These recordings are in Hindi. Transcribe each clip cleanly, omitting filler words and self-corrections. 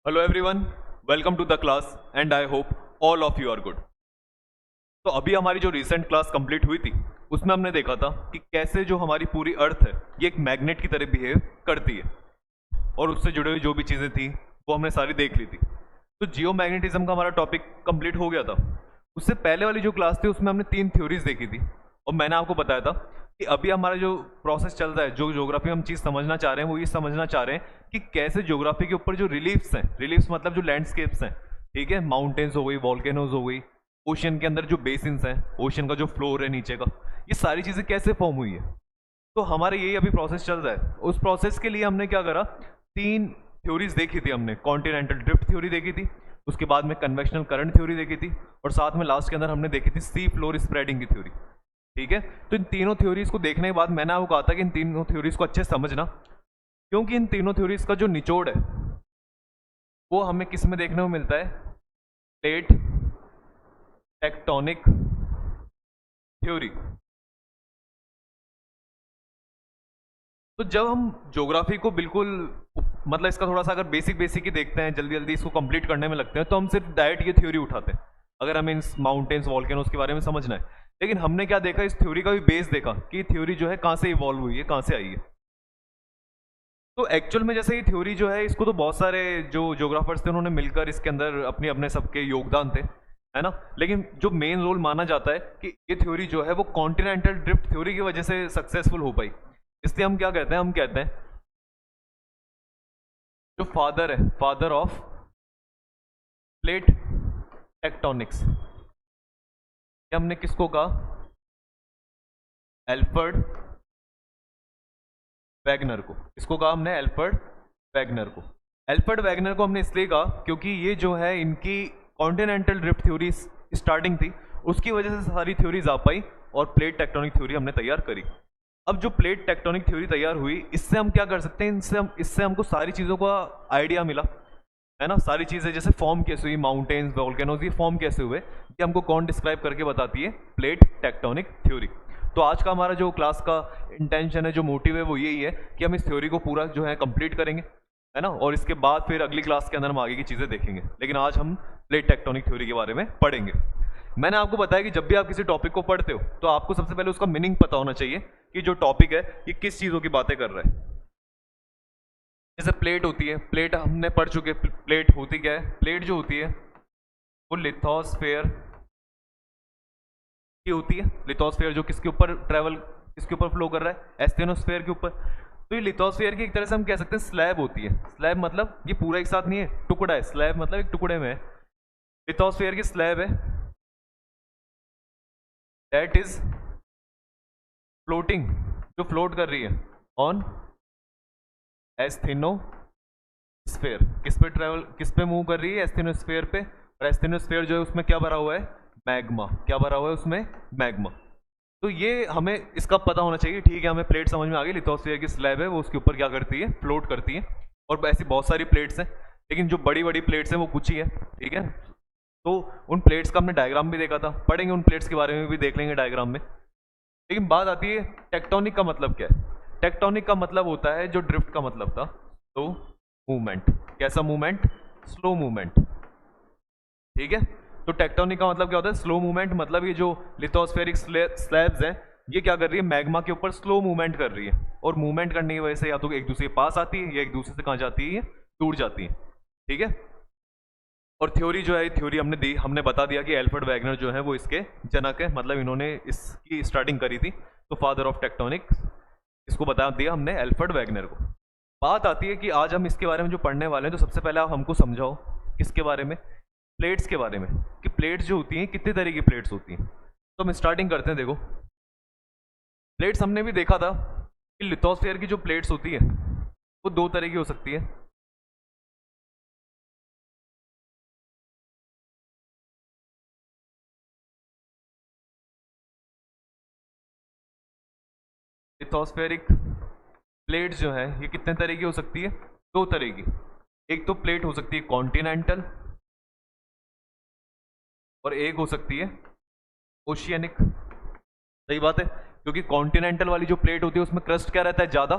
Hello everyone, welcome to the class and I hope all of you are good. तो अभी हमारी जो रिसेंट क्लास कंप्लीट हुई थी उसमें हमने देखा था कि कैसे जो हमारी पूरी अर्थ है ये एक मैग्नेट की तरह बिहेव करती है और उससे जुड़े हुई जो भी चीज़ें थी वो हमने सारी देख ली थी। तो जियो मैग्नेटिज्म का हमारा टॉपिक कंप्लीट हो गया था। उससे पहले वाली जो क्लास थी उसमें हमने 3 थ्योरीज देखी थी और मैंने आपको बताया था कि अभी हमारा जो प्रोसेस चल रहा है, जो ज्योग्राफी में हम चीज़ समझना चाह रहे हैं वो ये समझना चाह रहे हैं कि कैसे ज्योग्राफी के ऊपर जो रिलीफ्स हैं, रिलीफ्स मतलब जो लैंडस्केप्स हैं, ठीक है, माउंटेन्स हो गई, वॉल्केनोज हो गई, ओशियन के अंदर जो बेसिन्स हैं, ओशियन का जो फ्लोर है नीचे का, ये सारी चीज़ें कैसे फॉर्म हुई है। तो हमारे यही अभी प्रोसेस चल रहा है। उस प्रोसेस के लिए हमने क्या करा, 3 थ्योरीज देखी थी हमने। कॉन्टिनेंटल ड्रिफ्ट थ्योरी देखी थी, उसके बाद में कन्वेक्शनल करंट थ्योरी देखी थी और साथ में लास्ट के अंदर हमने देखी थी सी फ्लोर स्प्रेडिंग की थ्योरी। ठीक है, तो इन तीनों थ्योरीज को देखने के बाद मैंने आपको कहा था कि इन तीनों थ्योरीज को अच्छे से समझना, क्योंकि इन तीनों थ्योरीज का जो निचोड़ है वो हमें किस में देखने को मिलता है, प्लेट टेक्टोनिक थ्योरी। तो जब हम ज्योग्राफी को बिल्कुल मतलब इसका थोड़ा सा अगर बेसिक बेसिक ही देखते हैं, जल्दी जल्दी इसको कंप्लीट करने में लगते हैं, तो हम सिर्फ डायरेक्ट ये थ्योरी उठाते हैं अगर हमें इन माउंटेन्स वॉल्केनोज के बारे में समझना है। लेकिन हमने क्या देखा, इस थ्योरी का भी बेस देखा कि थ्योरी जो है कहाँ से इवॉल्व हुई है, कहाँ से आई है। तो एक्चुअल में जैसे ये थ्योरी जो है इसको तो बहुत सारे जो ज्योग्राफर्स थे उन्होंने मिलकर इसके अंदर अपने अपने सबके योगदान थे, है ना। लेकिन जो मेन रोल माना जाता है कि ये थ्योरी जो है वो कॉन्टिनेंटल ड्रिफ्ट थ्योरी की वजह से सक्सेसफुल हो पाई। इसलिए हम क्या कहते हैं, हम कहते हैं जो फादर है, फादर ऑफ प्लेट टेक्टोनिक्स, हमने किसको कहा, एल्फ्रेड वैगनर को। इसको कहा हमने एल्फ्रेड वैगनर को। एल्फ्रेड वैगनर को हमने इसलिए कहा क्योंकि ये जो है इनकी कॉन्टिनेंटल ड्रिफ्ट थ्योरी स्टार्टिंग थी, उसकी वजह से सारी थ्योरीज आ पाई और प्लेट टेक्टोनिक थ्योरी हमने तैयार करी। अब जो प्लेट टेक्टोनिक थ्योरी तैयार हुई, इससे हम क्या कर सकते हैं, इससे हमको सारी चीज़ों का आइडिया मिला, है ना। सारी चीज़ें जैसे फॉर्म कैसे हुई, माउंटेन्स वोल्केनोज, ये फॉर्म कैसे हुए, ये हमको कौन डिस्क्राइब करके बताती है, प्लेट टेक्टोनिक थ्योरी। तो आज का हमारा जो क्लास का इंटेंशन है, जो मोटिव है, वो यही है कि हम इस थ्योरी को पूरा जो है कंप्लीट करेंगे, है ना, और इसके बाद फिर अगली क्लास के अंदर हम आगे की चीज़ें देखेंगे। लेकिन आज हम प्लेट टेक्टोनिक थ्योरी के बारे में पढ़ेंगे। मैंने आपको बताया कि जब भी आप किसी टॉपिक को पढ़ते हो तो आपको सबसे पहले उसका मीनिंग पता होना चाहिए कि जो टॉपिक है ये किस चीज़ों की बातें कर रहा है। जैसे प्लेट होती है, प्लेट हमने पढ़ चुके, प्लेट होती क्या है, प्लेट जो होती है वो लिथोस्फेयर की होती है। लिथोस्फेयर जो किसके ऊपर ट्रेवल, किसके ऊपर फ्लो कर रहा है, एस्थेनोस्फेयर के ऊपर। तो ये लिथोस्फेयर की एक तरह से हम कह सकते हैं स्लैब होती है। स्लैब मतलब ये पूरा एक साथ नहीं है, टुकड़ा है। स्लैब मतलब एक टुकड़े में है। लिथोस्फेयर की स्लैब है, दैट इज फ्लोटिंग, जो फ्लोट कर रही है ऑन एस्थेनोस्फेयर। किस पे ट्रेवल, किस पे मूव कर रही है, एस्थेनोस्फेयर पे। और एस्थेनोस्फेयर जो है उसमें क्या भरा हुआ है, मैग्मा। क्या भरा हुआ है उसमें, मैग्मा। तो ये हमें इसका पता होना चाहिए, ठीक है। हमें प्लेट समझ में आ गई, लिथोस्फेयर की स्लैब है वो उसके ऊपर क्या करती है, फ्लोट करती है। और ऐसी बहुत सारी प्लेट्स हैं, लेकिन जो बड़ी बड़ी प्लेट्स हैं वो कुछ ही है, ठीक है। तो उन प्लेट्स का हमने डायग्राम भी देखा था, पढ़ेंगे उन प्लेट्स के बारे में भी, देख लेंगे डायग्राम में। लेकिन बात आती है टेक्टोनिक का मतलब क्या है। टेक्टोनिक का मतलब होता है जो ड्रिफ्ट का मतलब था, तो मूवमेंट। कैसा मूवमेंट, स्लो मूवमेंट, ठीक है। तो टेक्टोनिक का मतलब क्या होता है, स्लो मूवमेंट। मतलब ये जो लिथोस्फेरिक स्लैब्स हैं ये क्या कर रही है, मैग्मा के ऊपर स्लो मूवमेंट कर रही है। और मूवमेंट करने की वजह से या तो एक दूसरे के पास आती है या एक दूसरे से कहाँ जाती है, टूट जाती है, ठीक है। और थ्योरी जो है, थ्योरी हमने दी, हमने बता दिया कि एल्फ्रेड वैगनर जो है वो इसके जनक है, मतलब इन्होंने इसकी स्टार्टिंग करी थी। तो फादर ऑफ टेक्टोनिक, इसको बता दिया हमने एल्फ्रेड वैगनर को। बात आती है कि आज हम इसके बारे में जो पढ़ने वाले हैं, तो सबसे पहले आप हमको समझाओ किसके बारे में, प्लेट्स के बारे में, कि प्लेट्स जो होती हैं कितने तरह की प्लेट्स होती हैं। तो हम स्टार्टिंग करते हैं। देखो, प्लेट्स हमने भी देखा था कि लिथोस्फेयर की जो प्लेट्स होती है वो 2 तरह की हो सकती है। लिथोस्फेरिक प्लेट्स जो है ये कितने तरह की हो सकती है, 2 तरह की। एक तो प्लेट हो सकती है कॉन्टिनेंटल और एक हो सकती है ओशियनिक। सही बात है, क्योंकि कॉन्टिनेंटल वाली जो प्लेट होती है उसमें क्रस्ट क्या रहता है, ज़्यादा,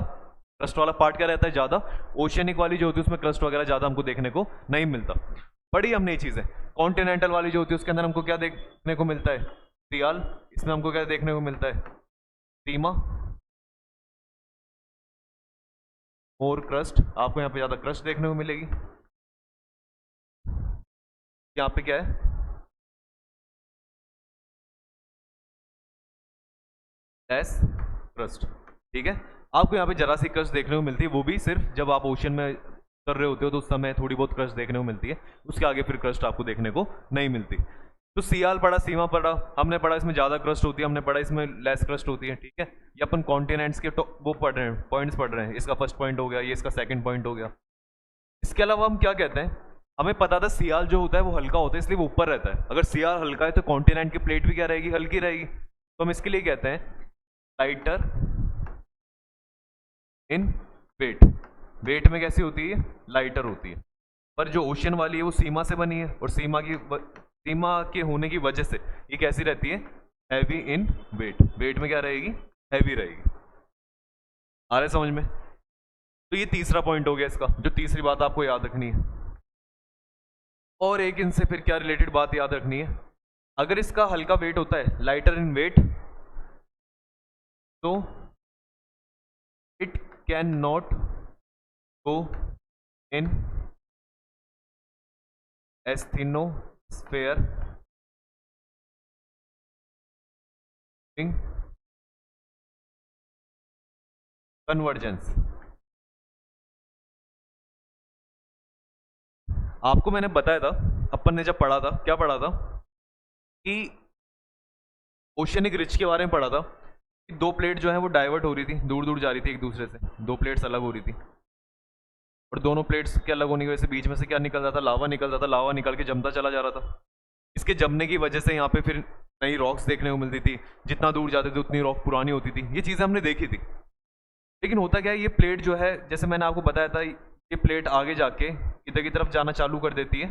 क्रस्ट वाला पार्ट क्या रहता है ज़्यादा, ओशियनिक वाली जो होती है उसमें क्रस्ट वगैरह ज़्यादा हमको देखने को नहीं मिलता। पढ़ी हमने ये चीज़ें। कॉन्टिनेंटल वाली जो होती है उसके अंदर हमको क्या देखने को मिलता है, सियाल, इसमें हमको क्या देखने को मिलता है, सीमा और क्रस्ट। आपको यहाँ पे ज़्यादा क्रस्ट देखने को मिलेगी। यहाँ पे क्या है, लेस क्रस्ट। ठीक है, आपको यहाँ पे जरा सी क्रस्ट देखने को मिलती है, वो भी सिर्फ जब आप ओशन में कर रहे होते हो तो उस समय थोड़ी बहुत क्रस्ट देखने को मिलती है, उसके आगे फिर क्रस्ट आपको देखने को नहीं मिलती। तो सियाल पढ़ा, सीमा पढ़ा, हमने पढ़ा इसमें ज़्यादा क्रस्ट होती है, हमने पढ़ा इसमें लेस क्रस्ट होती है। ठीक है, ये अपन कॉन्टिनेंट्स के वो पढ़ रहे हैं, पॉइंट्स पढ़ रहे हैं। इसका फर्स्ट पॉइंट हो गया, ये इसका सेकंड पॉइंट हो गया। इसके अलावा हम क्या कहते हैं, हमें पता था सियाल जो होता है वो हल्का होता है, इसलिए वो ऊपर रहता है। अगर सियाल हल्का है तो कॉन्टिनेंट की प्लेट भी क्या रहेगी, हल्की रहेगी। तो हम इसके लिए कहते हैं लाइटर इन वेट। वेट में कैसी होती है, लाइटर होती है। पर जो ओशन वाली है वो सीमा से बनी है, और सीमा के होने की वजह से ये कैसी रहती है, हैवी इन वेट। वेट में क्या रहेगी, हैवी रहेगी। आ रहा है समझ में। तो ये तीसरा पॉइंट हो गया इसका, जो तीसरी बात आपको याद रखनी है। और एक इनसे फिर क्या रिलेटेड बात याद रखनी है, अगर इसका हल्का वेट होता है, लाइटर इन वेट, तो it can not go in asthenosphere convergence. आपको मैंने बताया था, अपन ने जब पढ़ा था, क्या पढ़ा था कि ओशियनिक रिच के बारे में पढ़ा था कि दो प्लेट जो है वो डाइवर्ट हो रही थी, दूर दूर जा रही थी एक दूसरे से, दो प्लेट्स अलग हो रही थी, और दोनों प्लेट्स के अलग होने की वजह से बीच में से क्या निकल रहा था, लावा निकल रहा था। लावा निकल के जमता चला जा रहा था। इसके जमने की वजह से यहाँ पे फिर नई रॉक्स देखने को मिलती थी, जितना दूर जाते थे उतनी रॉक पुरानी होती थी। ये चीज़ें हमने देखी थी। लेकिन होता क्या है, ये प्लेट जो है, जैसे मैंने आपको बताया था, ये प्लेट आगे जाके इधर की तरफ जाना चालू कर देती है,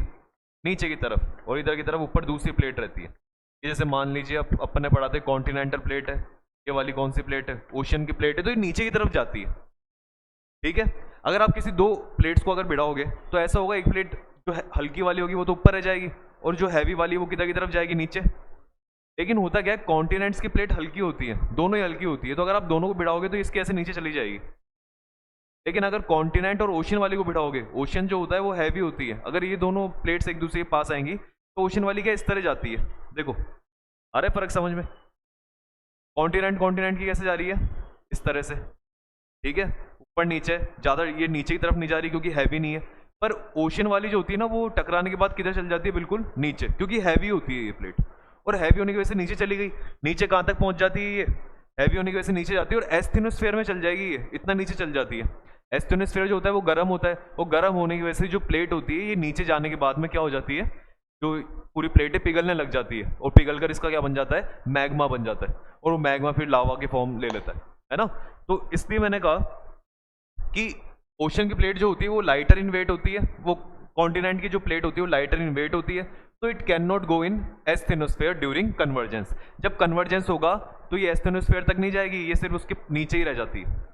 नीचे की तरफ, और इधर की तरफ ऊपर दूसरी प्लेट रहती है। ये जैसे मान लीजिए अब अपन ने पढ़ा था कॉन्टिनेंटल प्लेट है, ये वाली कौन सी प्लेट है, ओशन की प्लेट है, तो ये नीचे की तरफ जाती है। ठीक है, अगर आप किसी दो प्लेट्स को अगर भिड़ाओगे तो ऐसा होगा, एक प्लेट जो हल्की वाली होगी वो तो ऊपर रह जाएगी, और जो हैवी वाली वो किधर की तरफ जाएगी, नीचे। लेकिन होता क्या है, कॉन्टिनेंट्स की प्लेट हल्की होती है, दोनों ही हल्की होती है, तो अगर आप दोनों को भिड़ाओगे तो इसके ऐसे नीचे चली जाएगी। लेकिन अगर कॉन्टिनेंट और ओशन वाली को भिड़ाओगे, ओशन जो होता है वो हैवी होती है, अगर ये दोनों प्लेट्स एक दूसरे के पास आएंगी तो ओशन वाली क्या इस तरह जाती है, देखो आ रहा है फर्क समझ में। कॉन्टिनेंट कॉन्टिनेंट की कैसे जा रही है, इस तरह से। ठीक है, ऊपर नीचे, ज़्यादा ये नीचे की तरफ नहीं जा रही क्योंकि हैवी नहीं है। पर ओशन वाली जो होती है ना, वो टकराने के बाद किधर चल जाती है, बिल्कुल नीचे, क्योंकि हैवी होती है ये प्लेट, और हैवी होने की वजह से नीचे चली गई। नीचे कहाँ तक पहुंच जाती है ये, हैवी होने की वजह से नीचे जाती है, और एस्थेनोस्फीयर में चल जाएगी ये, इतना नीचे चल जाती है। एस्थेनोस्फीयर जो होता है वो गर्म होता है, वो गर्म होने की वजह से जो प्लेट होती है ये नीचे जाने के बाद में क्या हो जाती है, जो पूरी प्लेटें पिघलने लग जाती है, और पिघल कर इसका क्या बन जाता है, मैग्मा बन जाता है, और वो मैग्मा फिर लावा की फॉर्म ले लेता है ना। तो इसलिए मैंने कहा कि ओशन की प्लेट जो होती है वो लाइटर इन वेट होती है, वो कॉन्टिनेंट की जो प्लेट होती है वो लाइटर इन वेट होती है, तो it can not go in asthenosphere during convergence. जब कन्वर्जेंस होगा तो ये एस्थेनोस्फीयर तक नहीं जाएगी, ये सिर्फ उसके नीचे ही रह जाती है।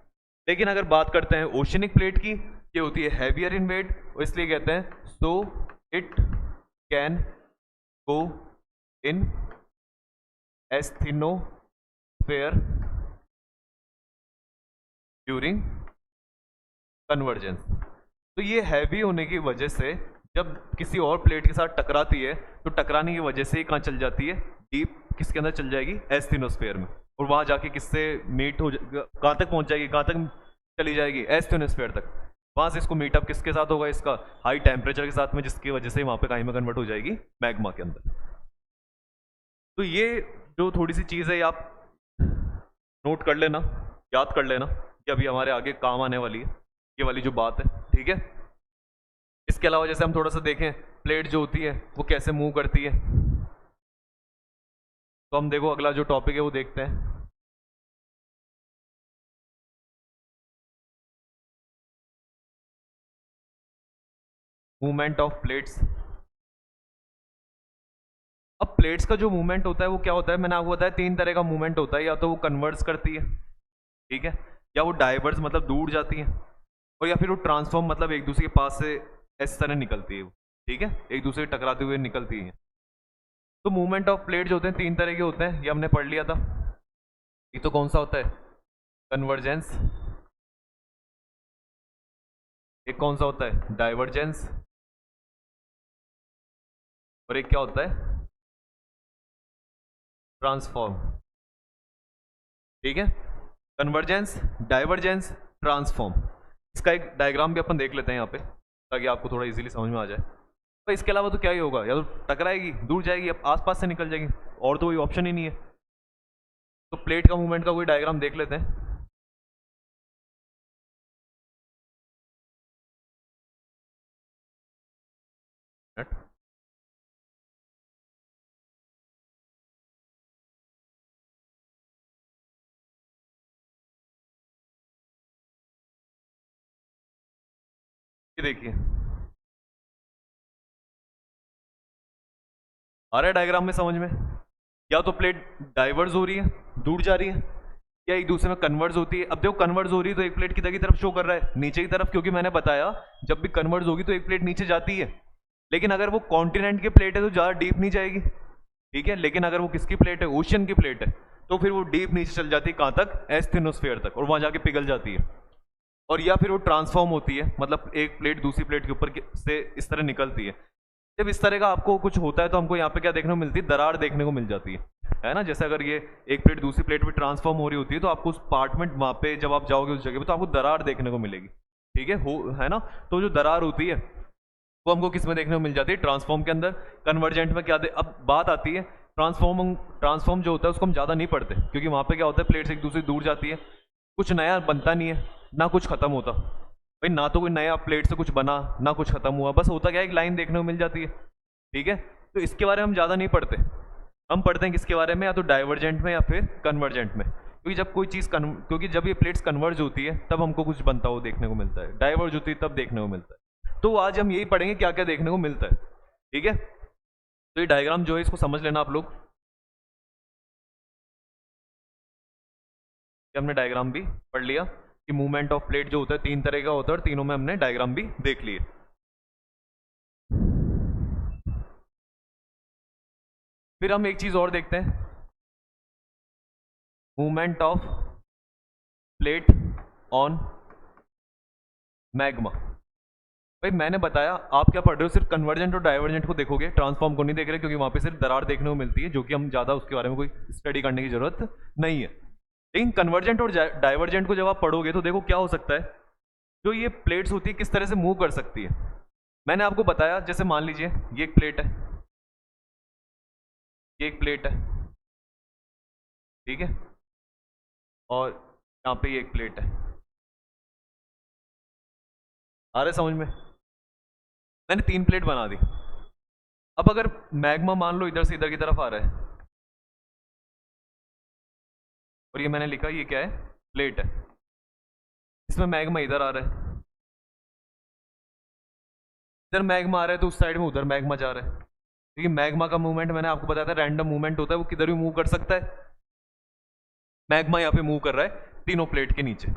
लेकिन अगर बात करते हैं ओशनिक प्लेट की, ये होती है हैवियर इन वेट, इसलिए कहते हैं so it can go in asthenosphere during convergence. तो ये हैवी होने की वजह से जब किसी और प्लेट के साथ टकराती है तो टकराने की वजह से कहाँ चल जाती है, डीप किसके अंदर चल जाएगी, एस्थेनोस्फीयर में, और वहां जाके किससे मीट हो कहाँ तक पहुंच जाएगी, कहाँ तक चली जाएगी, एस्थेनोस्फीयर तक। वहां से इसको मीटअप किसके साथ होगा, इसका हाई टेम्परेचर के साथ में, जिसकी वजह से वहां पे काई में कन्वर्ट हो जाएगी मैग्मा के अंदर। तो ये जो थोड़ी सी चीज़ है ये आप नोट कर लेना, याद कर लेना, कि अभी हमारे आगे काम आने वाली है ये वाली जो बात है। ठीक है, इसके अलावा जैसे हम थोड़ा सा देखें प्लेट जो होती है वो कैसे मूव करती है, तो हम देखो अगला जो टॉपिक है वो देखते हैं। Movement of plates. अब प्लेट्स का जो मूवमेंट होता है वो क्या होता है, मैंने आपको बताया तीन तरह का मूवमेंट होता है, या तो वो कन्वर्ट्स करती है, ठीक है, या वो डाइवर्स मतलब दूर जाती हैं, और या फिर वो ट्रांसफॉर्म मतलब एक दूसरे के पास से इस तरह निकलती है वो, ठीक है, एक दूसरे से टकराते हुए निकलती हैं। तो मूवमेंट ऑफ प्लेट जो होते हैं तीन तरह के होते हैं, ये हमने पढ़ लिया था। एक तो कौन सा होता है, कन्वर्जेंस, एक कौन सा होता है, डाइवर्जेंस, और एक क्या होता है, ट्रांसफॉर्म। ठीक है, कन्वर्जेंस, डाइवर्जेंस, ट्रांसफॉर्म। इसका एक डायग्राम भी अपन देख लेते हैं यहाँ पे, ताकि आपको थोड़ा इजीली समझ में आ जाए। तो इसके अलावा तो क्या ही होगा, या तो टकराएगी, दूर जाएगी, अब आसपास से निकल जाएगी, और तो कोई ऑप्शन ही नहीं है। तो प्लेट का मूवमेंट का कोई डायग्राम देख लेते हैं। ये देखिए, आ रहा है डायग्राम में समझ में, या तो प्लेट डाइवर्स हो रही है, दूर जा रही है, या एक दूसरे में कन्वर्ज होती है। अब देखो कन्वर्ज हो रही है तो एक प्लेट किधर की तरफ शो कर रहा है, नीचे की तरफ, क्योंकि मैंने बताया जब भी कन्वर्ज होगी तो एक प्लेट नीचे जाती है। लेकिन अगर वो कॉन्टिनेंट की प्लेट है तो ज़्यादा डीप नहीं जाएगी, ठीक है। लेकिन अगर वो किसकी प्लेट है, ओशियन की प्लेट है, तो फिर वो डीप नीचे चल जाती है, कहाँ तक, एस्थेनोस्फेयर तक, और वहां जाके पिघल जाती है। और या फिर वो ट्रांसफॉर्म होती है, मतलब एक प्लेट दूसरी प्लेट के ऊपर से इस तरह निकलती है। जब इस तरह का आपको कुछ होता है तो हमको यहाँ पे क्या देखने को मिलती है, दरार देखने को मिल जाती है ना। जैसे अगर ये एक प्लेट दूसरी प्लेट में ट्रांसफॉर्म हो रही होती है तो आपको उस पार्ट में वहाँ पे जब आप जाओगे उस जगह पे तो आपको दरार देखने को मिलेगी, ठीक है, है ना। तो जो दरार होती है वो हमको किस में देखने को मिल जाती है, ट्रांसफॉर्म के अंदर। कन्वर्जेंट में क्या अब बात आती है, ट्रांसफॉर्म जो होता है उसको हम ज़्यादा नहीं पढ़ते, क्योंकि वहाँ पे क्या होता है, प्लेट्स एक दूसरे दूर जाती है, कुछ नया बनता नहीं है, ना कुछ खत्म होता भाई, ना तो कोई नया प्लेट से कुछ बना, ना कुछ खत्म हुआ, बस होता क्या है, एक लाइन देखने को मिल जाती है, ठीक है। तो इसके बारे में हम ज़्यादा नहीं पढ़ते, हम पढ़ते हैं किसके बारे में, या तो डाइवर्जेंट में या फिर कन्वर्जेंट में। क्योंकि जब कोई चीज़ क्योंकि जब ये प्लेट्स कन्वर्ज होती है तब हमको कुछ बनता हुआ देखने को मिलता है, डाइवर्ज होती है तब देखने को मिलता है। तो आज हम यही पढ़ेंगे क्या क्या देखने को मिलता है, ठीक है। तो ये डायग्राम जो है इसको समझ लेना आप लोग, हमने डायग्राम भी पढ़ लिया कि मूवमेंट ऑफ प्लेट जो होता है तीन तरह का होता है, और तीनों में हमने डायग्राम भी देख लिए। फिर हम एक चीज और देखते हैं, movement of plate on magma. भाई मैंने बताया, आप क्या पढ़ रहे हो, सिर्फ कन्वर्जेंट और डाइवर्जेंट को देखोगे, ट्रांसफॉर्म को नहीं देख रहे, क्योंकि वहां पे सिर्फ दरार देखने को मिलती है, जो कि हम ज्यादा उसके बारे में कोई स्टडी करने की जरूरत नहीं है। लेकिन कन्वर्जेंट और डाइवर्जेंट को जब आप पढ़ोगे तो देखो क्या हो सकता है, जो ये प्लेट्स होती है किस तरह से मूव कर सकती है। मैंने आपको बताया, जैसे मान लीजिए ये एक प्लेट है, ये एक प्लेट है, ठीक है, और यहाँ पे ये एक प्लेट है, आ रहा है समझ में, मैंने तीन प्लेट बना दी। अब अगर मैग्मा मान लो इधर से इधर की तरफ आ रहा है, और ये मैंने लिखा ये क्या है, प्लेट है, इसमें मैग्मा इधर आ रहा है, इधर मैग्मा आ रहा है तो उस साइड में उधर मैग्मा जा रहा है, क्योंकि मैग्मा का मूवमेंट मैंने आपको बताया था रैंडम मूवमेंट होता है, वो किधर भी मूव कर सकता है। मैग्मा यहाँ पे मूव कर रहा है तीनों प्लेट के नीचे,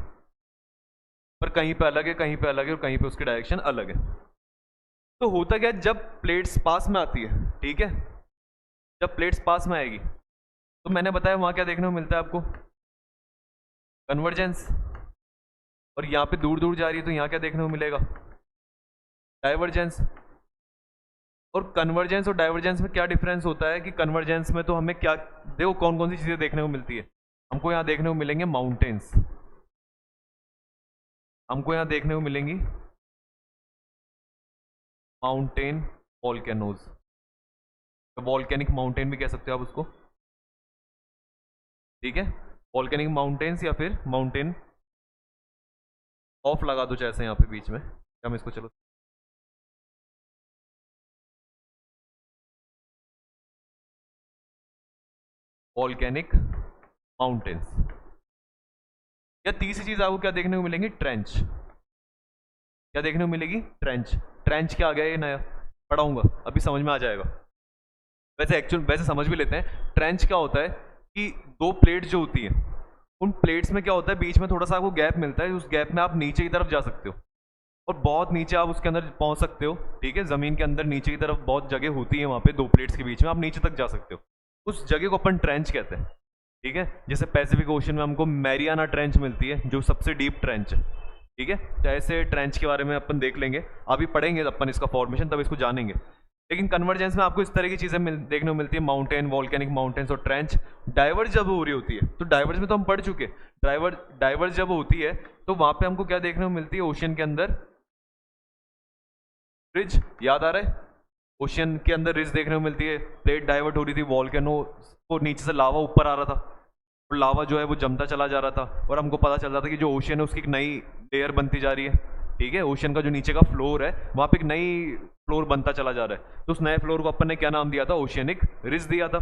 पर कहीं पे अलग है, कहीं पे अलग है, और कहीं पे उसकी डायरेक्शन अलग है। तो होता क्या है, जब प्लेट्स पास में आती है, ठीक है, जब प्लेट्स पास में आएगी तो मैंने बताया वहां क्या देखने को मिलता है आपको, कन्वर्जेंस। और यहाँ पे दूर दूर जा रही है तो यहाँ क्या देखने को मिलेगा, डाइवर्जेंस। और कन्वर्जेंस और डाइवर्जेंस में क्या डिफरेंस होता है कि कन्वर्जेंस में तो हमें क्या, देखो कौन कौन सी चीजें देखने को मिलती है, हमको यहाँ देखने को मिलेंगे माउंटेन्स, हमको यहाँ देखने को मिलेंगी माउंटेन वॉल्केनोज, वॉल्केनिक माउंटेन भी कह सकते हो आप उसको, ठीक है, वॉल्केनिक माउंटेन्स या फिर माउंटेन ऑफ लगा दो जैसे यहाँ पे बीच में, हम इसको चलो वॉल्केनिक माउंटेन्स। या तीसरी चीज आपको क्या देखने को मिलेंगी, ट्रेंच, क्या देखने को मिलेगी, ट्रेंच। ट्रेंच क्या आ गया, ये नया पढ़ाऊंगा, अभी समझ में आ जाएगा। वैसे समझ भी लेते हैं, ट्रेंच क्या होता है कि दो प्लेट जो होती है, उन प्लेट्स में क्या होता है, बीच में थोड़ा सा आपको गैप मिलता है, उस गैप में आप नीचे की तरफ जा सकते हो और बहुत नीचे आप उसके अंदर पहुंच सकते हो। ठीक है, ज़मीन के अंदर नीचे की तरफ बहुत जगह होती है, वहाँ पे दो प्लेट्स के बीच में आप नीचे तक जा सकते हो। उस जगह को अपन ट्रेंच कहते हैं। ठीक है, जैसे पैसिफिक ओशन में हमको मैरियाना ट्रेंच मिलती है जो सबसे डीप ट्रेंच है। ठीक है, तो ऐसे ट्रेंच के बारे में अपन देख लेंगे, अभी पढ़ेंगे अपन इसका फॉर्मेशन, तब इसको जानेंगे। लेकिन कन्वर्जेंस में आपको इस तरह की चीज़ें देखने को मिलती है, माउंटेन, वॉल्केनिक माउंटेन्स और ट्रेंच। डाइवर्ज जब हो रही होती है, तो डाइवर्ज में तो हम पढ़ चुके, डाइवर्ज जब होती है तो वहाँ पे हमको क्या देखने को मिलती है, ओशन के अंदर रिज, याद आ रहा है, ओशियन के अंदर रिज देखने को मिलती है। प्लेट डाइवर्ट हो रही थी, वॉल्केनो को नीचे से लावा ऊपर आ रहा था और लावा जो है वो जमता चला जा रहा था, और हमको पता चल रहा था कि जो ओशियन है उसकी एक नई लेयर बनती जा रही है। ठीक है, ओशियन का जो नीचे का फ्लोर है वहाँ पे एक नई फ्लोर बनता चला जा रहा है, तो उस नए फ्लोर को अपन ने क्या नाम दिया था, ओशियनिक रिज दिया था।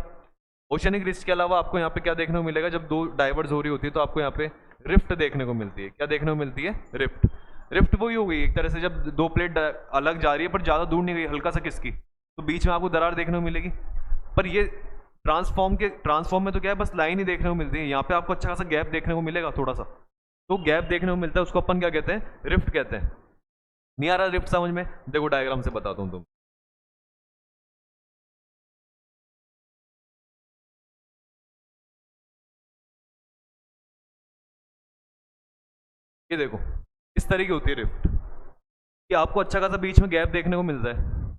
ओशियनिक रिज के अलावा आपको यहाँ पे क्या देखने को मिलेगा, जब दो डाइवर्स हो रही होती है तो आपको यहाँ पे रिफ्ट देखने को मिलती है। क्या देखने को मिलती है, रिफ्ट। रिफ्ट वही हो गई एक तरह से, जब दो प्लेट अलग जा रही है पर ज़्यादा दूर नहीं गई, हल्का सा किसकी, तो बीच में आपको दरार देखने को मिलेगी। पर ये ट्रांसफॉर्म में तो क्या है, बस लाइन ही देखने को मिलती है, यहाँ पे आपको अच्छा खासा गैप देखने को मिलेगा थोड़ा सा, तो गैप देखने को मिलता है, उसको अपन क्या कहते हैं, रिफ्ट कहते हैं। नहीं आ रहा रिफ्ट समझ में, देखो डायग्राम से बताता हूँ तुम। ये देखो इस तरह की होती है रिफ्ट, कि आपको अच्छा खासा बीच में गैप देखने को मिलता है।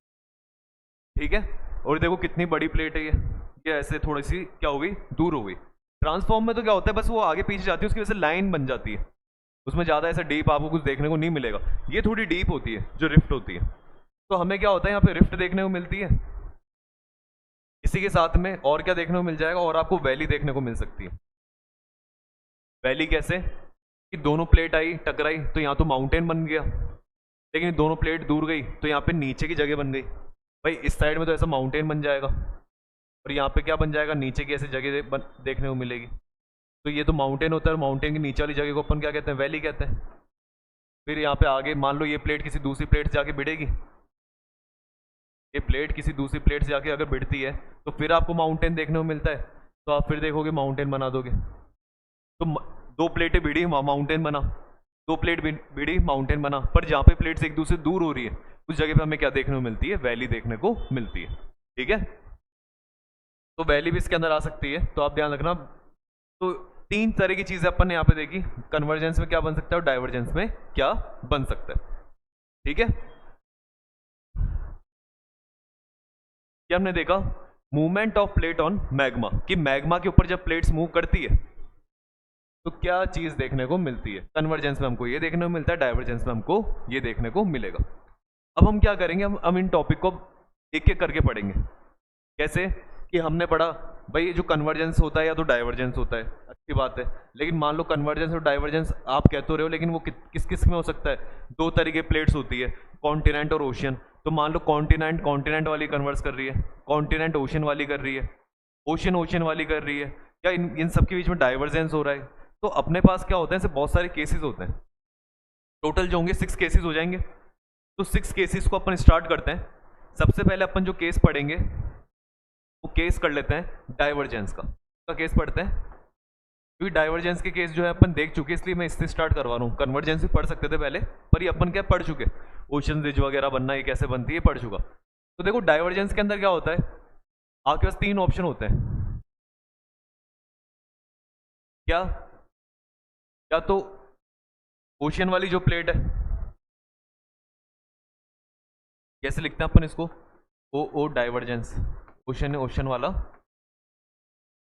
ठीक है, और देखो कितनी बड़ी प्लेट है ये ऐसे थोड़ी सी क्या हो गई, दूर हो गई। ट्रांसफॉर्म में तो क्या होता है, बस वो आगे पीछे जाती है, उसकी वजह से लाइन बन जाती है, उसमें ज़्यादा ऐसा डीप आपको कुछ देखने को नहीं मिलेगा। ये थोड़ी डीप होती है जो रिफ्ट होती है, तो हमें क्या होता है यहाँ पे रिफ्ट देखने को मिलती है। इसी के साथ में और क्या देखने को मिल जाएगा, और आपको वैली देखने को मिल सकती है। वैली कैसे, कि दोनों प्लेट आई टकराई तो यहाँ तो माउंटेन बन गया, लेकिन दोनों प्लेट दूर गई तो यहाँ पे नीचे की जगह बन गई। भाई इस साइड में तो ऐसा माउंटेन बन जाएगा, और यहाँ पे क्या बन जाएगा, नीचे की ऐसी जगह देखने को मिलेगी। तो ये तो माउंटेन होता है, माउंटेन की नीचे वाली जगह को अपन क्या कहते हैं, वैली कहते हैं। फिर यहाँ पे आगे मान लो ये प्लेट किसी दूसरी प्लेट से जाके भिड़ेगी, ये प्लेट किसी दूसरी प्लेट से जाके अगर भिड़ती है तो फिर आपको माउंटेन देखने को मिलता है, तो आप फिर देखोगे माउंटेन बना दोगे। तो दो प्लेटें भिड़ी माउंटेन बना, दो प्लेट भिड़ी माउंटेन बना, पर जहाँ पे प्लेट्स एक दूसरे दूर हो रही है उस जगह पे हमें क्या देखने को मिलती है, वैली देखने को मिलती है। ठीक है, तो वैली भी इसके अंदर आ सकती है, तो आप ध्यान रखना। तो तीन तरह की चीजें अपन ने यहाँ पे देखी, कन्वर्जेंस में क्या बन सकता है और डाइवर्जेंस में क्या बन सकता है। ठीक है, क्या हमने देखा, movement of plate on magma, कि मैग्मा के ऊपर जब प्लेट्स मूव करती है तो क्या चीज देखने को मिलती है। कन्वर्जेंस में हमको ये देखने को मिलता है, डाइवर्जेंस में हमको ये देखने को मिलेगा। अब हम क्या करेंगे, हम इन टॉपिक को एक एक करके पढ़ेंगे। कैसे, कि हमने पढ़ा भाई जो कन्वर्जेंस होता है या तो डाइवर्जेंस होता है, अच्छी बात है, लेकिन मान लो कन्वर्जेंस और डाइवर्जेंस आप कहते हो रहे हो, लेकिन वो किस किस में हो सकता है, दो तरीके प्लेट्स होती है, कॉन्टिनेंट और ओशियन। तो मान लो कॉन्टिनेंट वाली कन्वर्स कर रही है, कॉन्टिनेंट ओशियन वाली कर रही है, ओशियन वाली कर रही है, या इन सब के बीच में डाइवर्जेंस हो रहा है। तो अपने पास क्या होता है, ऐसे बहुत सारे केसेस होते हैं, टोटल जो होंगे 6 केसेस हो जाएंगे। तो 6 केसेस को अपन स्टार्ट करते हैं। सबसे पहले अपन जो केस पढ़ेंगे वो केस कर लेते हैं डाइवर्जेंस का केस पढ़ते हैं, क्योंकि डाइवर्जेंस के केस जो है अपन देख चुके, इसलिए मैं इससे स्टार्ट करवा रहा हूँ। कन्वर्जेंस भी पढ़ सकते थे पहले, पर ये अपन क्या पढ़ चुके, ओशन रिज वगैरह बनना ये कैसे बनती है पढ़ चुका। तो देखो डाइवर्जेंस के अंदर क्या होता है, आपके पास 3 ऑप्शन होते हैं। क्या, या तो ओशियन वाली जो प्लेट है, कैसे लिखते हैं अपन इसको, ओ डाइवर्जेंस, ओशन वाला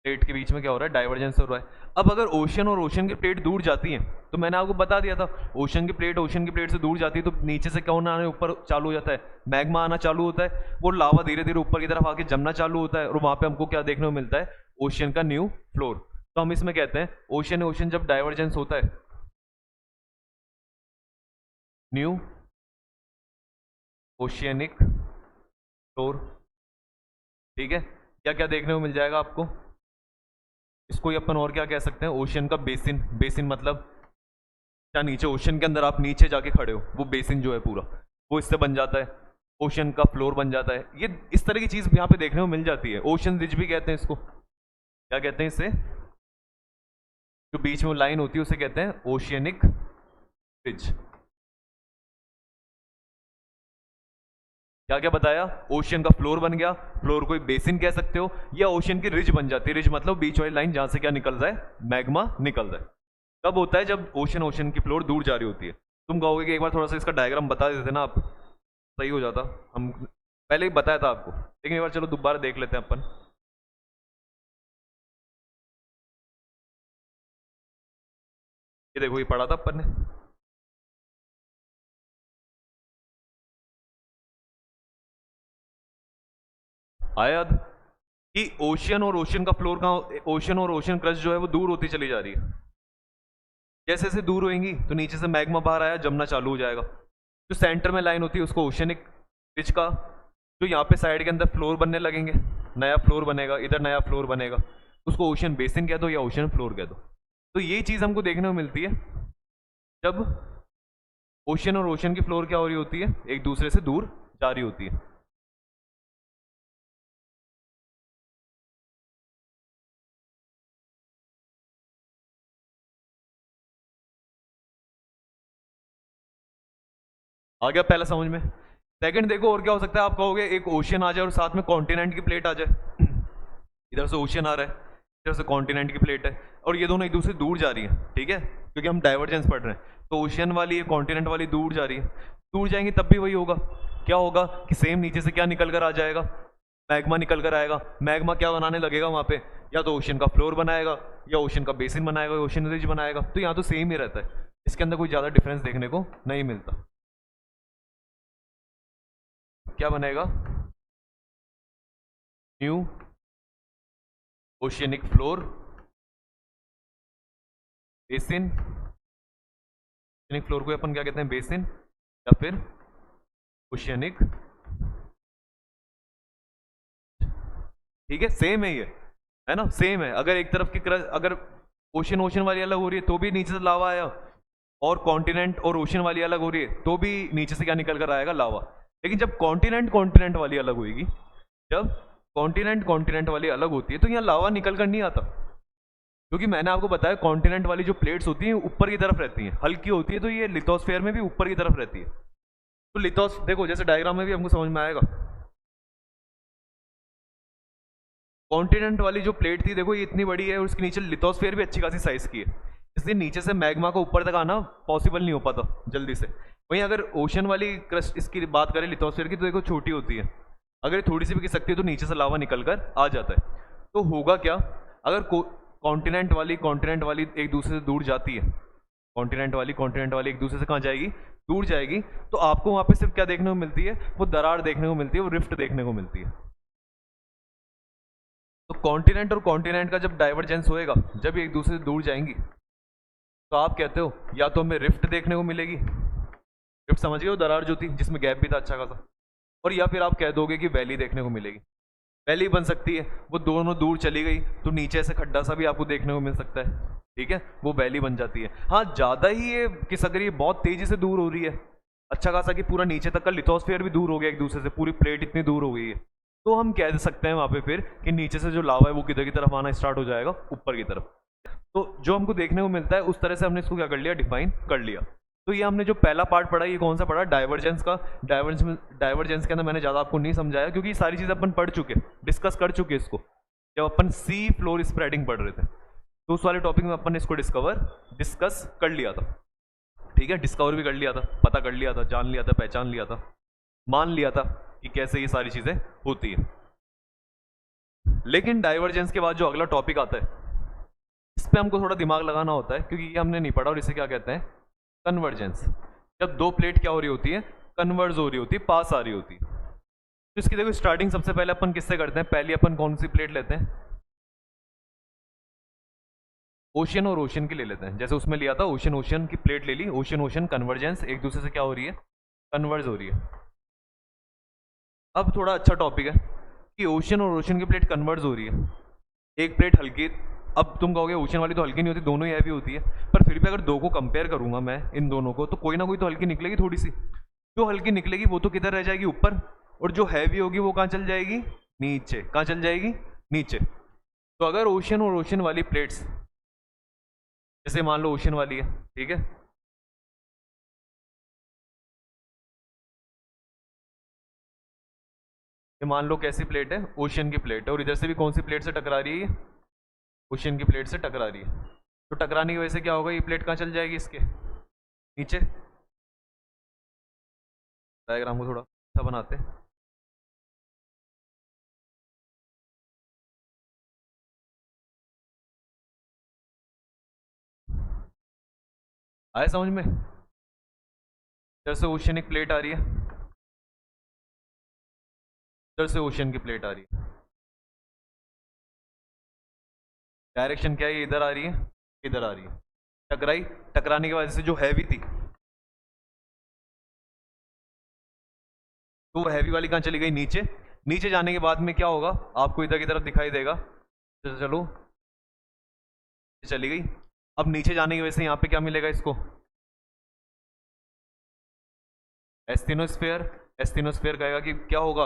प्लेट के बीच में क्या हो रहा है, डाइवर्जेंस हो रहा है। अब अगर ओशन और ओशन की प्लेट दूर जाती हैं, तो मैंने आपको बता दिया था, ओशन की प्लेट से दूर जाती है तो नीचे से कौन आने ऊपर चालू हो जाता है, मैग्मा आना चालू होता है, वो लावा धीरे धीरे ऊपर की तरफ आके जमना चालू होता है, और वहां पे हमको क्या देखने को मिलता है, ओशियन का न्यू फ्लोर। तो हम इसमें कहते हैं ओशन जब डाइवर्जेंस होता है, न्यू ओशियनिक फ्लोर। ठीक है, क्या क्या देखने को मिल जाएगा आपको, इसको ही अपन और क्या कह सकते हैं, ओशियन का बेसिन मतलब क्या, नीचे ओशन के अंदर आप नीचे जाके खड़े हो, वो बेसिन जो है पूरा वो इससे बन जाता है, ओशन का फ्लोर बन जाता है। ये इस तरह की चीज यहाँ पे देखने को मिल जाती है। ओशन रिज भी कहते हैं इसको, क्या कहते हैं इसे, जो बीच में वो लाइन होती है उसे कहते हैं ओशियनिक रिज। क्या क्या बताया? ओशियन का फ्लोर बन गया, फ्लोर को बेसिन कह सकते हो, या ओशियन की रिज बन जाती है। रिज मतलब बीच वाली लाइन जहां से क्या निकल रहा है? मैग्मा निकल रहा है। कब होता है? जब ओशियन की फ्लोर दूर जा रही होती है। तुम कहोगे कि एक बार थोड़ा सा इसका डायग्राम बता देते ना आप, सही हो जाता। हम पहले ही बताया था आपको, लेकिन एक बार चलो दोबारा देख लेते हैं अपन। ये देखो, ये पढ़ा था अपन ने। आया याद कि ओशियन और ओशियन का फ्लोर का, ओशियन और ओशियन क्रस्ट जो है वो दूर होती चली जा रही है। जैसे जैसे दूर होएंगी तो नीचे से मैग्मा बाहर आया, जमना चालू हो जाएगा। जो सेंटर में लाइन होती है उसको ओशियनिक रिज का, जो यहाँ पे साइड के अंदर फ्लोर बनने लगेंगे, नया फ्लोर बनेगा, इधर नया फ्लोर बनेगा, उसको ओशियन बेसिन कह दो या ओशियन फ्लोर कह दो। तो ये चीज़ हमको देखने को मिलती है जब ओशियन और ओशियन की फ्लोर क्या हो रही होती है? एक दूसरे से दूर जा रही होती है। आ गया पहला समझ में? सेकंड देखो और क्या हो सकता है। आप कहोगे एक ओशियन आ जाए और साथ में कॉन्टिनेंट की प्लेट आ जाए। इधर से ओशियन आ रहा है, इधर से कॉन्टिनेंट की प्लेट है, और ये दोनों एक दूसरे से दूर जा रही है, ठीक है, क्योंकि हम डाइवर्जेंस पढ़ रहे हैं। तो ओशियन वाली है, कॉन्टिनेंट वाली दूर जा रही है। दूर जाएंगे तब भी वही होगा। क्या होगा कि सेम नीचे से क्या निकल कर आ जाएगा? मैग्मा निकल कर आएगा। मैग्मा क्या बनाने लगेगा वहां पे? या तो ओशियन का फ्लोर बनाएगा, या ओशियन का बेसिन बनाएगा, या ओशियन रिज बनाएगा। तो यहाँ तो सेम ही रहता है, इसके अंदर कोई ज्यादा डिफरेंस देखने को नहीं मिलता। क्या बनेगा? New oceanic floor, basin. Oceanic floor को अपन क्या कहते हैं? बेसिन, या फिर ओशियनिक। ठीक है, सेम है ये, है ना, सेम है। अगर एक तरफ की अगर ओशियन ओशियन वाली अलग हो रही है तो भी नीचे से लावा आया, और कॉन्टिनेंट और ओशियन वाली अलग हो रही है तो भी नीचे से क्या निकल कर आएगा? लावा। लेकिन जब कॉन्टिनेंट कॉन्टिनेंट वाली अलग होगी, जब कॉन्टिनेंट कॉन्टिनेंट वाली अलग होती है तो यहाँ लावा निकल कर नहीं आता, क्योंकि मैंने आपको बताया कॉन्टिनेंट वाली जो प्लेट्स होती हैं ऊपर की तरफ रहती हैं, हल्की होती है, तो ये लिथोस्फेयर में भी ऊपर की तरफ रहती है। तो लिथोस देखो, जैसे डायग्राम में भी हमको समझ में आएगा। कॉन्टिनेंट वाली जो प्लेट थी देखो, ये इतनी बड़ी है, और उसके नीचे लिथोस्फेयर भी अच्छी खासी साइज की है, इसलिए नीचे से मैग्मा को ऊपर तक आना पॉसिबल नहीं हो पाता जल्दी से। वहीं अगर ओशन वाली क्रस्ट इसकी बात करें लिथोस्फेयर की, तो देखो छोटी होती है, अगर ये थोड़ी सी भी गिर सकती है तो नीचे से लावा निकल कर आ जाता है। तो होगा क्या? अगर कॉन्टिनेंट वाली एक दूसरे से दूर जाती है, कॉन्टिनेंट वाली एक दूसरे से कहाँ जाएगी? दूर जाएगी। तो आपको वहां पे सिर्फ क्या देखने को मिलती है? वो दरार देखने को मिलती है, वो रिफ्ट देखने को मिलती है। तो कॉन्टिनेंट और कॉन्टिनेंट का जब डाइवर्जेंस होएगा, जब ये एक दूसरे से दूर जाएंगी, तो आप कहते हो या तो हमें रिफ्ट देखने को मिलेगी, रिफ्ट समझ गए हो, दरार जो थी जिसमें गैप भी था अच्छा खासा, और या फिर आप कह दोगे कि वैली देखने को मिलेगी। वैली बन सकती है, वो दोनों दूर चली गई तो नीचे से खड्डा सा भी आपको देखने को मिल सकता है, ठीक है, वो वैली बन जाती है। हाँ, ज़्यादा ही ये किस, अगर ये बहुत तेज़ी से दूर हो रही है, अच्छा खासा कि पूरा नीचे तक का लिथोस्फेयर भी दूर हो गया एक दूसरे से, पूरी प्लेट इतनी दूर हो गई है, तो हम कह सकते हैं वहाँ पे फिर कि नीचे से जो लावा है वो किधर की तरफ आना स्टार्ट हो जाएगा? ऊपर की तरफ। तो जो हमको देखने को मिलता है उस तरह से हमने इसको क्या कर लिया? डिफाइन कर लिया। तो ये हमने जो पहला पार्ट पढ़ा, ये कौन सा पढ़ा? डाइवर्जेंस का। डाइवर्जेंस के अंदर मैंने ज़्यादा आपको नहीं समझाया, क्योंकि ये सारी चीज़ें अपन पढ़ चुके, डिस्कस कर चुके इसको, जब अपन सी फ्लोर स्प्रेडिंग पढ़ रहे थे, तो उस वाले टॉपिक में अपन ने इसको डिस्कस कर लिया था, ठीक है, डिस्कवर भी कर लिया था, पता कर लिया था, जान लिया था, पहचान लिया था, मान लिया था कि कैसे ये सारी चीज़ें होती है। लेकिन डाइवर्जेंस के बाद जो अगला टॉपिक आता है, इस पर हमको थोड़ा दिमाग लगाना होता है, क्योंकि ये हमने नहीं पढ़ा, और इसे क्या कहते हैं? कन्वर्जेंस। जब दो प्लेट क्या हो रही होती है? कन्वर्ज हो रही होती है, पास आ रही होती है। तो इसकी देखो स्टार्टिंग सबसे पहले अपन किससे करते हैं? पहले अपन कौन सी प्लेट लेते हैं? ओशियन और ओशियन की ले लेते हैं। जैसे उसमें लिया था, ओशियन ओशियन की प्लेट ले ली, ओशियन ओशियन कन्वर्जेंस, एक दूसरे से क्या हो रही है? कन्वर्ज हो रही है। अब थोड़ा अच्छा टॉपिक है कि ओशियन और ओशियन की प्लेट कन्वर्ज हो रही है, एक प्लेट हल्की, अब तुम कहोगे ओशियन वाली तो हल्की नहीं होती, दोनों ही हैवी होती है, पर फिर भी अगर दो को कंपेयर करूंगा मैं इन दोनों को, तो कोई ना कोई तो हल्की निकलेगी थोड़ी सी। जो हल्की निकलेगी वो तो किधर रह जाएगी? ऊपर। और जो हैवी होगी वो कहाँ चल जाएगी? नीचे। कहाँ चल जाएगी? नीचे। तो अगर ओशियन और ओशियन वाली प्लेट्स जैसे मान लो ओशन वाली है, ठीक है, ये मान लो कैसी प्लेट है, ओशन की प्लेट है, और इधर से भी कौन सी प्लेट से टकरा रही है, ओशन की प्लेट से टकरा रही है। तो टकराने की वजह से क्या होगा, ये प्लेट कहाँ चल जाएगी, इसके नीचे। डायग्राम को थोड़ा अच्छा बनाते हैं। आया समझ में? इधर से ओशियनिक प्लेट आ रही है, इधर से ओशियन की प्लेट आ रही है। डायरेक्शन क्या है, ये इधर आ रही है, इधर आ रही है। टकराई, टकराने की वजह से जो हैवी थी, तो वो हैवी वाली कहाँ चली गई, नीचे। नीचे जाने के बाद में क्या होगा, आपको इधर की तरफ दिखाई देगा, तो चलो चली गई। अब नीचे जाने की वजह से यहाँ पे क्या मिलेगा इसको, एस्थेनोस्फेयर। एस्थेनोस्फेयर कहेगा कि क्या होगा,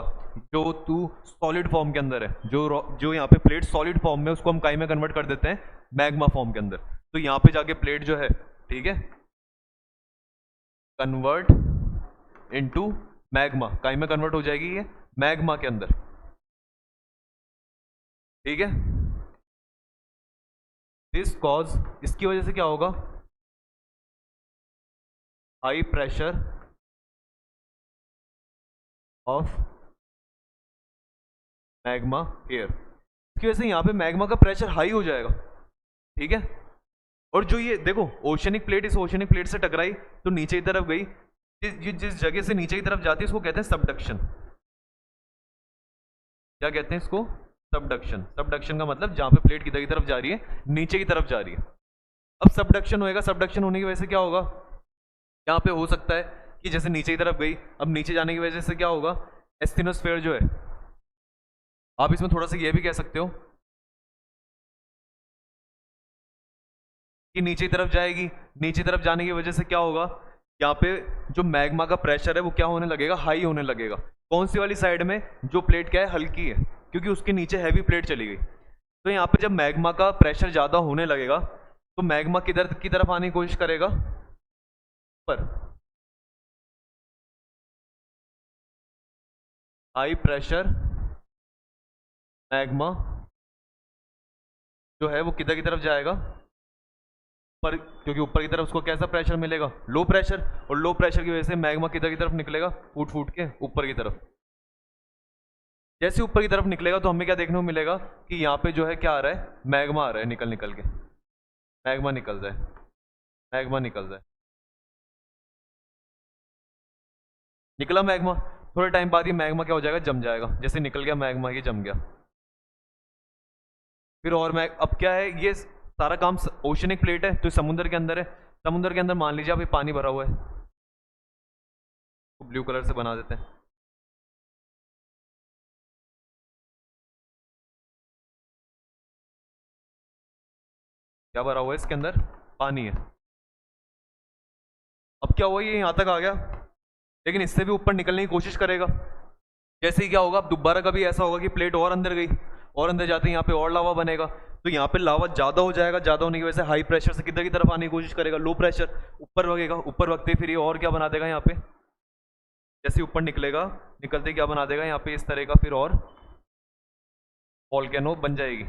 जो तू सॉलिड फॉर्म के अंदर है, जो यहाँ पे प्लेट सॉलिड फॉर्म में, उसको हम काई में कन्वर्ट कर देते हैं मैग्मा फॉर्म के अंदर। तो यहाँ पे जाके प्लेट जो है, ठीक है, कन्वर्ट इनटू मैग्मा, काई में कन्वर्ट हो जाएगी ये मैग्मा के अंदर, ठीक है। दिस कॉज, इसकी वजह से क्या होगा, high pressure of magma air. इसकी वजह से यहाँ पे मैग्मा का प्रेशर हाई हो जाएगा, ठीक है। और जो ये देखो ओशनिक प्लेट, इस ओशनिक प्लेट से टकराई तो नीचे की तरफ गई, जिस जगह से नीचे की तरफ जाती है उसको कहते हैं सबडक्शन। क्या कहते हैं इसको, सबडक्शन। सबडक्शन का मतलब जहां पे प्लेट किधर की तरफ जा रही है, नीचे की तरफ जा रही है। अब सबडक्शन होएगा, सबडक्शन होने की वजह से क्या होगा, यहाँ पे हो सकता है कि जैसे नीचे की तरफ गई, अब नीचे जाने की वजह से क्या होगा, एस्थेनोस्फेयर जो है, आप इसमें थोड़ा सा ये भी कह सकते हो कि नीचे की तरफ जाएगी, नीचे की तरफ जाने की वजह से क्या होगा, यहाँ पे जो मैग्मा का प्रेशर है वो क्या होने लगेगा, हाई होने लगेगा। कौन सी वाली साइड में, जो प्लेट क्या है, हल्की है, क्योंकि उसके नीचे हैवी प्लेट चली गई। तो यहाँ पे जब मैग्मा का प्रेशर ज्यादा होने लगेगा तो मैग्मा किधर की तरफ आने की कोशिश करेगा, पर हाई प्रेशर मैग्मा जो है वो किधर की तरफ जाएगा, पर, क्योंकि ऊपर की तरफ उसको कैसा प्रेशर मिलेगा, लो प्रेशर, और लो प्रेशर की वजह से मैग्मा किधर की तरफ निकलेगा, फूट फूट के ऊपर की तरफ। जैसे ऊपर की तरफ निकलेगा तो हमें क्या देखने को मिलेगा कि यहाँ पे जो है क्या आ रहा है, मैग्मा आ रहा है निकल निकल के, मैग्मा निकल जाए, मैग्मा निकल जाए, निकला मैग्मा। थोड़े टाइम बाद ये मैग्मा क्या हो जाएगा, जम जाएगा, जैसे निकल गया मैग्मा ये जम गया। फिर और मैग, अब क्या है, ये सारा काम ओशनिक प्लेट है तो समुद्र के अंदर है, समुद्र के अंदर मान लीजिए आप ये पानी भरा हुआ है, तो ब्लू कलर से बना देते हैं। क्या भरा हुआ है इसके अंदर, पानी है। अब क्या हुआ, ये यहां तक आ गया, लेकिन इससे भी ऊपर निकलने की कोशिश करेगा। जैसे ही क्या होगा, अब दोबारा कभी ऐसा होगा कि प्लेट और अंदर गई, और अंदर जाते ही यहाँ पे और लावा बनेगा, तो यहाँ पे लावा ज्यादा हो जाएगा, ज्यादा होने की वजह से हाई प्रेशर से किधर की तरफ आने की कोशिश करेगा, लो प्रेशर, ऊपर वगेगा, ऊपर वगते फिर ये और क्या बना देगा यहाँ पे, जैसे ऊपर निकलेगा, निकलते क्या बना देगा यहाँ पे इस तरह का, फिर और वॉल्केनो बन जाएगी।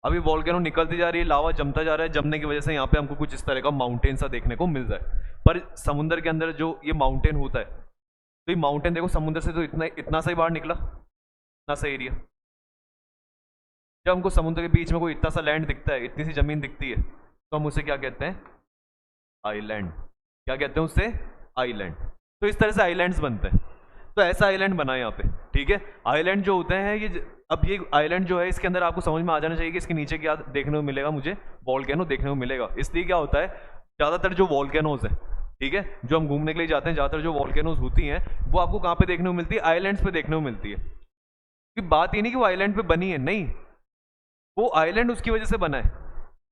अभी वॉल्केनो निकलती जा रही है, लावा जमता जा रहा है, जमने की वजह से यहाँ पे हमको कुछ इस तरह का माउंटेन सा देखने को मिल जाए। पर समुद्र के अंदर जो ये माउंटेन होता है, तो ये माउंटेन देखो समुद्र से तो इतना इतना सा ही बाहर निकला, इतना सा एरिया। जब हमको समुद्र के बीच में कोई इतना सा लैंड दिखता है, इतनी सी जमीन दिखती है, तो हम उसे क्या कहते हैं, आइलैंड। क्या कहते हैं उससे, आइलैंड। तो इस तरह से आइलैंड्स बनते हैं। तो ऐसा आइलैंड बना है यहाँ पे, ठीक है। आइलैंड जो होते हैं ये, अब ये आइलैंड जो है इसके अंदर आपको समझ में आ जाना चाहिए कि इसके नीचे क्या देखने को मिलेगा, मुझे वॉल्केनो देखने को मिलेगा। इसलिए क्या होता है, ज़्यादातर जो वॉल्केनोज है, ठीक है, जो हम घूमने के लिए जाते हैं, ज़्यादातर जो वॉल्केनोज होती हैं वो आपको कहाँ पे देखने को मिलती है, आइलैंड्स पे देखने को मिलती है। क्योंकि बात ये नहीं कि वो आइलैंड पे बनी है, नहीं, वो आइलैंड उसकी वजह से बना है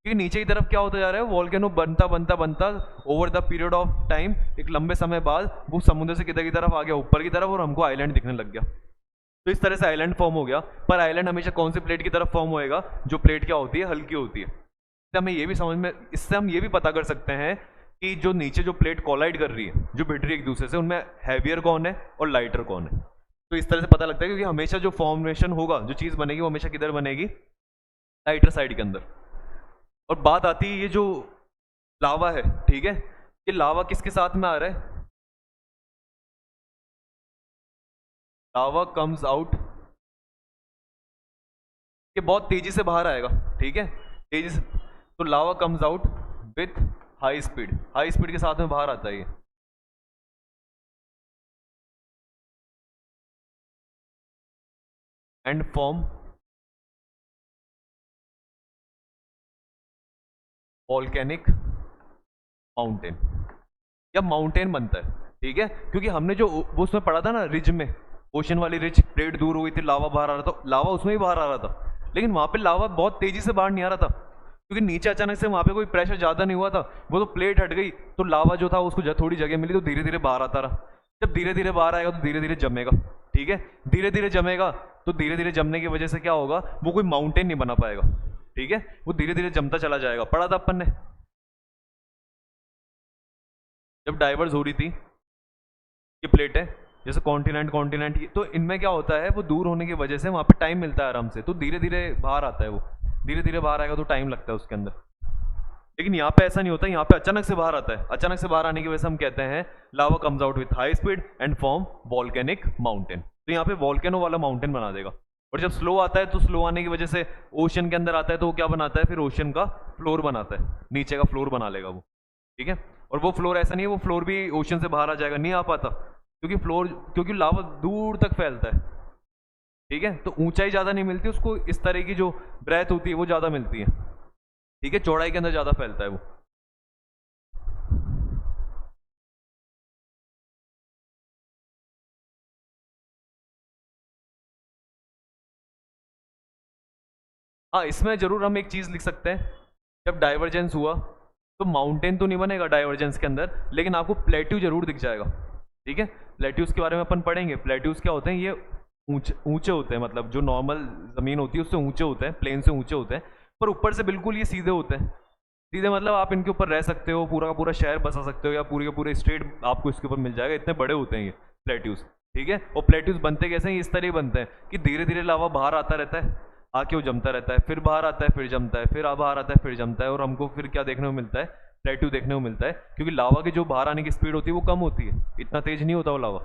क्योंकि नीचे की तरफ क्या होता जा रहा है, वॉल्केनो बनता बनता बनता over the period of time, एक लंबे समय बाद वो समुद्र से किधर की तरफ आ गया, ऊपर की तरफ, और हमको आइलैंड दिखने लग गया। तो इस तरह से आइलैंड फॉर्म हो गया। पर आइलैंड हमेशा कौन सी प्लेट की तरफ फॉर्म होएगा, जो प्लेट क्या होती है, हल्की होती है। इससे हम ये भी पता कर सकते हैं कि जो नीचे जो प्लेट कोलाइड कर रही है, जो भिड़ रही है एक दूसरे से, उनमें हैवियर कौन है और लाइटर कौन है। तो इस तरह से पता लगता है, क्योंकि हमेशा जो फॉर्मेशन होगा, जो चीज़ बनेगी, वो हमेशा किधर बनेगी, लाइटर साइड के अंदर। और बात आती है ये जो लावा है, ठीक है, ये लावा किसके साथ में आ रहा है, लावा कम्स आउट, ये बहुत तेजी से बाहर आएगा, ठीक है, तेजी से। तो lava comes out with high speed, high speed के साथ में बाहर आता है ये। एंड फॉर्म वॉल्केनिक माउंटेन, या माउंटेन बनता है, ठीक है, क्योंकि हमने जो वो उसमें पढ़ा था ना, रिज में, ओशन वाली रिज, प्लेट दूर हुई थी, लावा बाहर आ रहा था, लावा उसमें ही बाहर आ रहा था, लेकिन वहां पे लावा बहुत तेजी से बाहर नहीं आ रहा था, क्योंकि नीचे अचानक से वहां पे कोई प्रेशर ज्यादा नहीं हुआ था, वो तो प्लेट हट गई, तो लावा जो था उसको थोड़ी जगह मिली, तो धीरे धीरे बाहर आता रहा। जब धीरे धीरे बाहर आएगा तो धीरे धीरे जमेगा, ठीक है, धीरे धीरे जमेगा, तो धीरे धीरे जमने की वजह से क्या होगा, वो कोई माउंटेन नहीं बना पाएगा, ठीक है, वो धीरे धीरे जमता चला जाएगा। पढ़ा था अपन ने, जब डाइवर्स हो रही थी ये प्लेट है, जैसे कॉन्टिनेंट कॉन्टिनेंट, तो इनमें क्या होता है, वो दूर होने की वजह से वहां पे टाइम मिलता है आराम से, तो धीरे धीरे बाहर आता है, वो धीरे धीरे बाहर आएगा तो टाइम लगता है उसके अंदर। लेकिन यहाँ पे ऐसा नहीं होता, यहाँ पे अचानक से बाहर आता है, अचानक से बाहर आने की वजह से हम कहते हैं lava comes out with high speed and form volcanic mountain, तो यहाँ पे वॉल्केनो वाला माउंटेन बना देगा। और जब स्लो आता है, तो स्लो आने की वजह से ओशन के अंदर आता है, तो वो क्या बनाता है, फिर ओशन का फ्लोर बनाता है, नीचे का फ्लोर बना लेगा वो, ठीक है। और वो फ्लोर ऐसा नहीं है, वो फ्लोर भी ओशन से बाहर आ जाएगा, नहीं आ पाता, क्योंकि लावा दूर तक फैलता है, ठीक है, तो ऊंचाई ज्यादा नहीं मिलती उसको, इस तरह की जो ब्रेथ होती है वो ज्यादा मिलती है, ठीक है, चौड़ाई के अंदर ज्यादा फैलता है वो। हाँ, इसमें जरूर हम एक चीज लिख सकते हैं, जब डाइवर्जेंस हुआ तो माउंटेन तो नहीं बनेगा डाइवर्जेंस के अंदर, लेकिन आपको प्लेट्यू जरूर दिख जाएगा, ठीक है। प्लेट्यूज के बारे में अपन पढ़ेंगे, प्लेट्यूज क्या होते हैं, ये ऊंचे ऊंचे होते हैं, मतलब जो नॉर्मल जमीन होती है उससे ऊंचे होते हैं, प्लेन से ऊंचे होते हैं, पर ऊपर से बिल्कुल ये सीधे होते हैं। सीधे मतलब आप इनके ऊपर रह सकते हो, पूरा का पूरा शहर बसा सकते हो, या पूरे का पूरे स्टेट आपको इसके ऊपर मिल जाएगा, इतने बड़े होते हैं ये प्लेट्यूज, ठीक है। और प्लेट्यूज बनते कैसे हैं, इस तरह ही बनते हैं कि धीरे धीरे लावा बाहर आता रहता है, आके वो जमता रहता है, फिर बाहर आता है, फिर जमता है, फिर बाहर आता है, फिर जमता है, और हमको फिर क्या देखने को मिलता है, प्लेट्यू देखने को मिलता है, क्योंकि लावा की जो बाहर आने की स्पीड होती है वो कम होती है, इतना तेज नहीं होता वो लावा,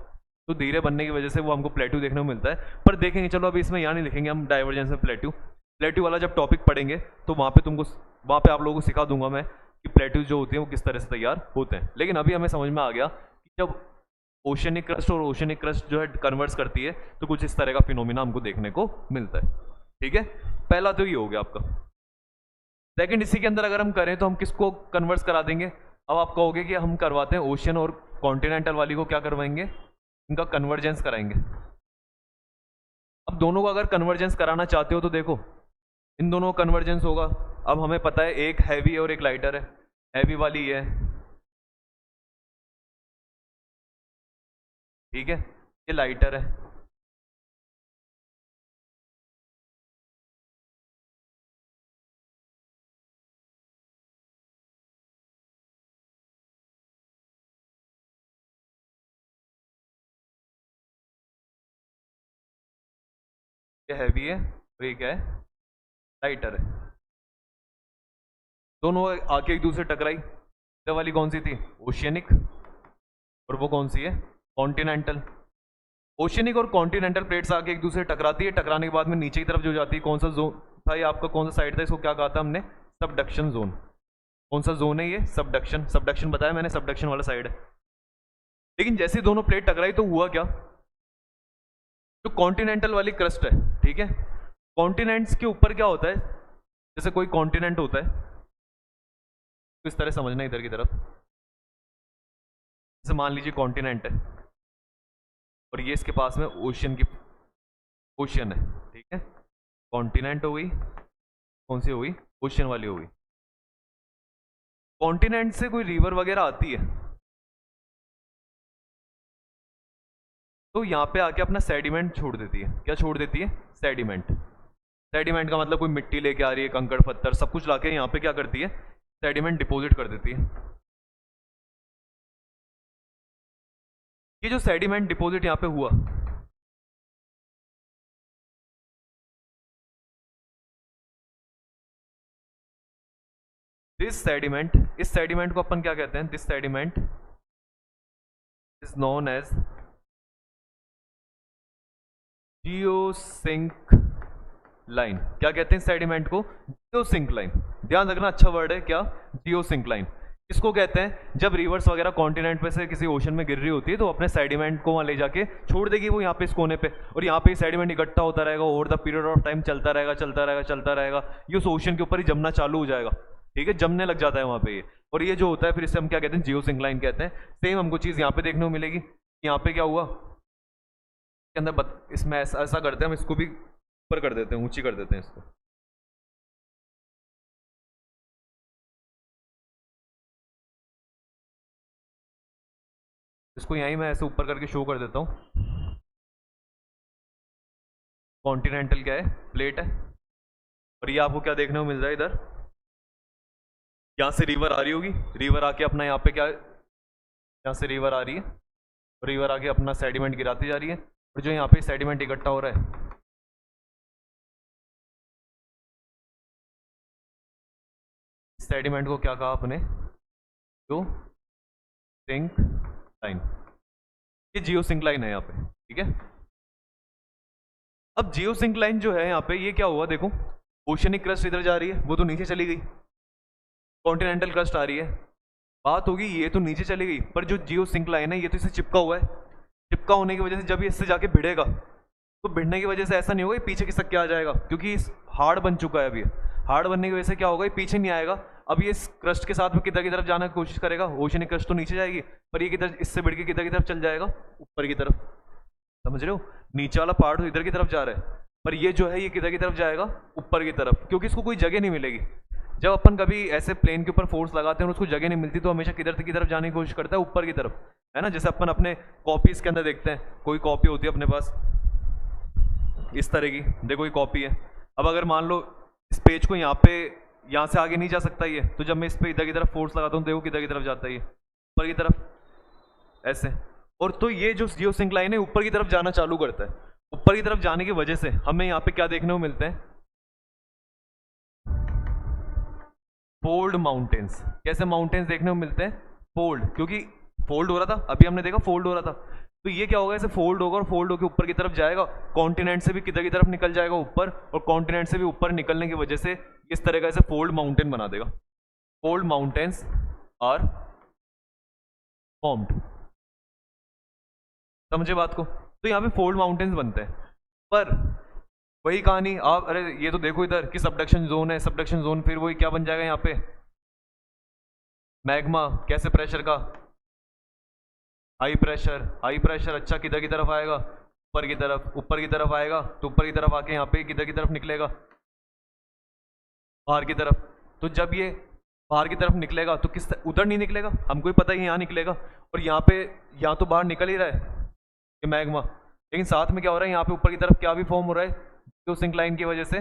तो धीरे बनने की वजह से वो हमको प्लेट्यू देखने को मिलता है। पर देखेंगे, चलो अभी इसमें यहाँ नहीं लिखेंगे हम डाइवर्जेंस में प्लेट्यू, प्लेट्यू वाला जब टॉपिक पढ़ेंगे तो वहाँ पे आप लोगों को सिखा दूंगा मैं कि प्लेट्यूज जो होती हैं वो किस तरह से तैयार होते हैं। लेकिन अभी हमें समझ में आ गया कि जब ओशनिक क्रस्ट और ओशनिक क्रस्ट जो है कन्वर्ट्स करती है, तो कुछ इस तरह का फिनोमिना हमको देखने को मिलता है, ठीक है। पहला तो ये हो गया आपका। सेकंड, इसी के अंदर अगर हम करें तो हम किसको कन्वर्ट्स करा देंगे, अब आप कहोगे कि हम करवाते हैं ओशन और कॉन्टिनेंटल वाली को क्या करवाएंगे, इनका कन्वर्जेंस कराएंगे। अब दोनों को अगर कन्वर्जेंस कराना चाहते हो तो देखो, इन दोनों का कन्वर्जेंस होगा। अब हमें पता है एक हैवी है और एक लाइटर है, हैवी वाली है, ठीक है, ये लाइटर है, ये हैवी है और एक है लाइटर है। दोनों आके एक दूसरे टकराई, ये वाली कौन सी थी, ओशियनिक, और वो कौन सी है, कॉन्टिनेंटल। ओशियनिक और कॉन्टिनेंटल प्लेट्स आके एक दूसरे टकराती है, टकराने के बाद में नीचे की तरफ जो जाती है, कौन सा जोन था ये आपका, कौन सा साइड था, इसको क्या कहा था हमने, सबडक्शन जोन। कौन सा जोन है ये, सबडक्शन, सबडक्शन बताया मैंने, सबडक्शन वाला साइड है। लेकिन जैसे दोनों प्लेट टकराई तो हुआ क्या, जो कॉन्टिनेंटल वाली क्रस्ट है, ठीक है, कॉन्टिनेंट्स के ऊपर क्या होता है, जैसे कोई कॉन्टिनेंट होता है तो इस तरह समझना इधर की तरफ, जैसे मान लीजिए कॉन्टिनेंट है और ये इसके पास में ओशियन की ओशियन है, ठीक है, कॉन्टिनेंट हो गई, कौन सी हो गई, ओशियन वाली हो गई। कॉन्टिनेंट से कोई रिवर वगैरह आती है तो यहाँ पे आके अपना सेडिमेंट छोड़ देती है, क्या छोड़ देती है, सेडिमेंट। सेडिमेंट का मतलब कोई मिट्टी लेके आ रही है, कंकड़ पत्थर सब कुछ लाके यहाँ पे क्या करती है, सेडिमेंट डिपॉजिट कर देती है। ये जो सेडिमेंट डिपॉजिट यहाँ पे हुआ, दिस सेडिमेंट, इस सेडिमेंट को अपन क्या कहते हैं, this sediment is known as geosyncline. क्या कहते हैं सेडिमेंट को, जियोसिंक लाइन। ध्यान रखना, अच्छा वर्ड है क्या, जियोसिंक लाइन। इसको कहते हैं जब रिवर्स वगैरह कॉन्टिनेंट पे से किसी ओशन में गिर रही होती है तो अपने सेडिमेंट को वहां ले जाके छोड़ देगी वो यहाँ पे इस कोने पे, और यहाँ पे सेडिमेंट इकट्ठा होता रहेगा, over the period of time चलता रहेगा चलता रहेगा चलता रहेगा, ये उस ओशन के ऊपर ही जमना चालू हो जाएगा। ठीक है, जमने लग जाता है वहां पे ये, और ये जो होता है फिर इसे हम क्या कहते हैं, जियोसिंक लाइन कहते हैं। सेम हमको चीज यहाँ पे देखने को मिलेगी। यहाँ पे क्या हुआ के अंदर इसमें ऐसा करते हैं हम, इसको भी ऊपर कर देते हैं, ऊंची कर देते हैं इसको। इसको यहीं मैं ऐसे ऊपर करके शो कर देता हूँ। कॉन्टिनेंटल क्या है, प्लेट है, और ये आपको क्या देखने को मिल रहा है इधर, यहाँ से रिवर आ रही होगी, रिवर आके अपना यहाँ पे क्या, यहाँ से रिवर आ रही है, रिवर आके अपना सेडिमेंट गिराती जा रही है, और जो यहाँ पे सेडिमेंट इकट्ठा हो रहा है, सेडिमेंट को क्या कहा अपने, जो सिंक लाइन, ये जियो सिंक लाइन है यहाँ पे। ठीक है, अब जियो सिंक लाइन जो है यहाँ पे, ये क्या हुआ देखो, ओशनिक क्रस्ट इधर जा रही है, वो तो नीचे चली गई, कॉन्टिनेंटल क्रस्ट आ रही है, बात होगी ये तो नीचे चली गई, पर जो जियो सिंक लाइन है ये तो इससे चिपका हुआ है, चिपका होने की वजह से जब ये इससे जाके भिड़ेगा तो भिड़ने की वजह से ऐसा नहीं होगा ये पीछे खिसक के आ जाएगा, क्योंकि हार्ड बन चुका है अभी, हार्ड बनने की वजह से क्या होगा, ये पीछे नहीं आएगा, अब ये इस क्रस्ट के साथ में किधर की तरफ जाने की कोशिश करेगा, ओशनिक क्रस्ट तो नीचे जाएगी, पर ये किधर इससे भिड़ के किधर की तरफ चल जाएगा, ऊपर की तरफ। समझ रहे हो, नीचे वाला पार्ट इधर की तरफ जा रहा है, पर ये जो है ये किधर की तरफ जाएगा, ऊपर की तरफ, क्योंकि इसको कोई जगह नहीं मिलेगी। जब अपन कभी ऐसे प्लेन के ऊपर फोर्स लगाते हैं और उसको जगह नहीं मिलती तो हमेशा किधर की तरफ जाने की कोशिश करता है, ऊपर की तरफ, है ना। जैसे अपन अपने कॉपीज के अंदर देखते हैं, कोई कॉपी होती है अपने पास इस तरह की, देखो ये कॉपी है, अब अगर मान लो इस पेज को यहाँ पे, यहाँ से आगे नहीं जा सकता ये, तो जब मैं इस पे इधर की तरफ फोर्स लगाता हूँ देखो किधर की तरफ जाता है ये, ऊपर की तरफ, ऐसे। और तो ये जो जियो सिंक लाइन है ऊपर की तरफ जाना चालू करता है, ऊपर की तरफ जाने की वजह से हमें यहाँ पे क्या देखने को मिलते हैं, फोल्ड माउंटेन्स। कैसे माउंटेन्स देखने को मिलते हैं, फोल्ड, क्योंकि फोल्ड हो रहा था, अभी हमने देखा फोल्ड हो रहा था, तो ये क्या होगा, ऐसे फोल्ड होगा और फोल्ड होकर ऊपर की तरफ जाएगा, कॉन्टिनेंट से भी किधर की तरफ निकल जाएगा ऊपर, और कॉन्टिनेंट से भी ऊपर निकलने की वजह से इस तरह का ऐसे फोल्ड माउंटेन बना देगा। फोल्ड माउंटेन्स आर फॉर्म्ड, समझे बात को, तो यहाँ पे फोल्ड माउंटेन्स बनते हैं। पर वही कहानी आप, अरे ये तो देखो इधर कि सबडक्शन जोन है, सबडक्शन जोन फिर वही क्या बन जाएगा यहाँ पे, मैग्मा, कैसे प्रेशर का, हाई प्रेशर, हाई प्रेशर, अच्छा किधर की तरफ आएगा, ऊपर की तरफ, ऊपर की तरफ आएगा तो ऊपर की तरफ आके यहाँ पे किधर की तरफ निकलेगा, बाहर की तरफ। तो जब ये बाहर की तरफ निकलेगा तो किस, उधर नहीं निकलेगा, हमको ही पता है यहाँ निकलेगा, और यहाँ पे यहाँ तो बाहर निकल ही रहा है ये मैग्मा, लेकिन साथ में क्या हो रहा है, यहाँ पे ऊपर की तरफ क्या भी फॉर्म हो रहा है, जो सिंक लाइन की वजह से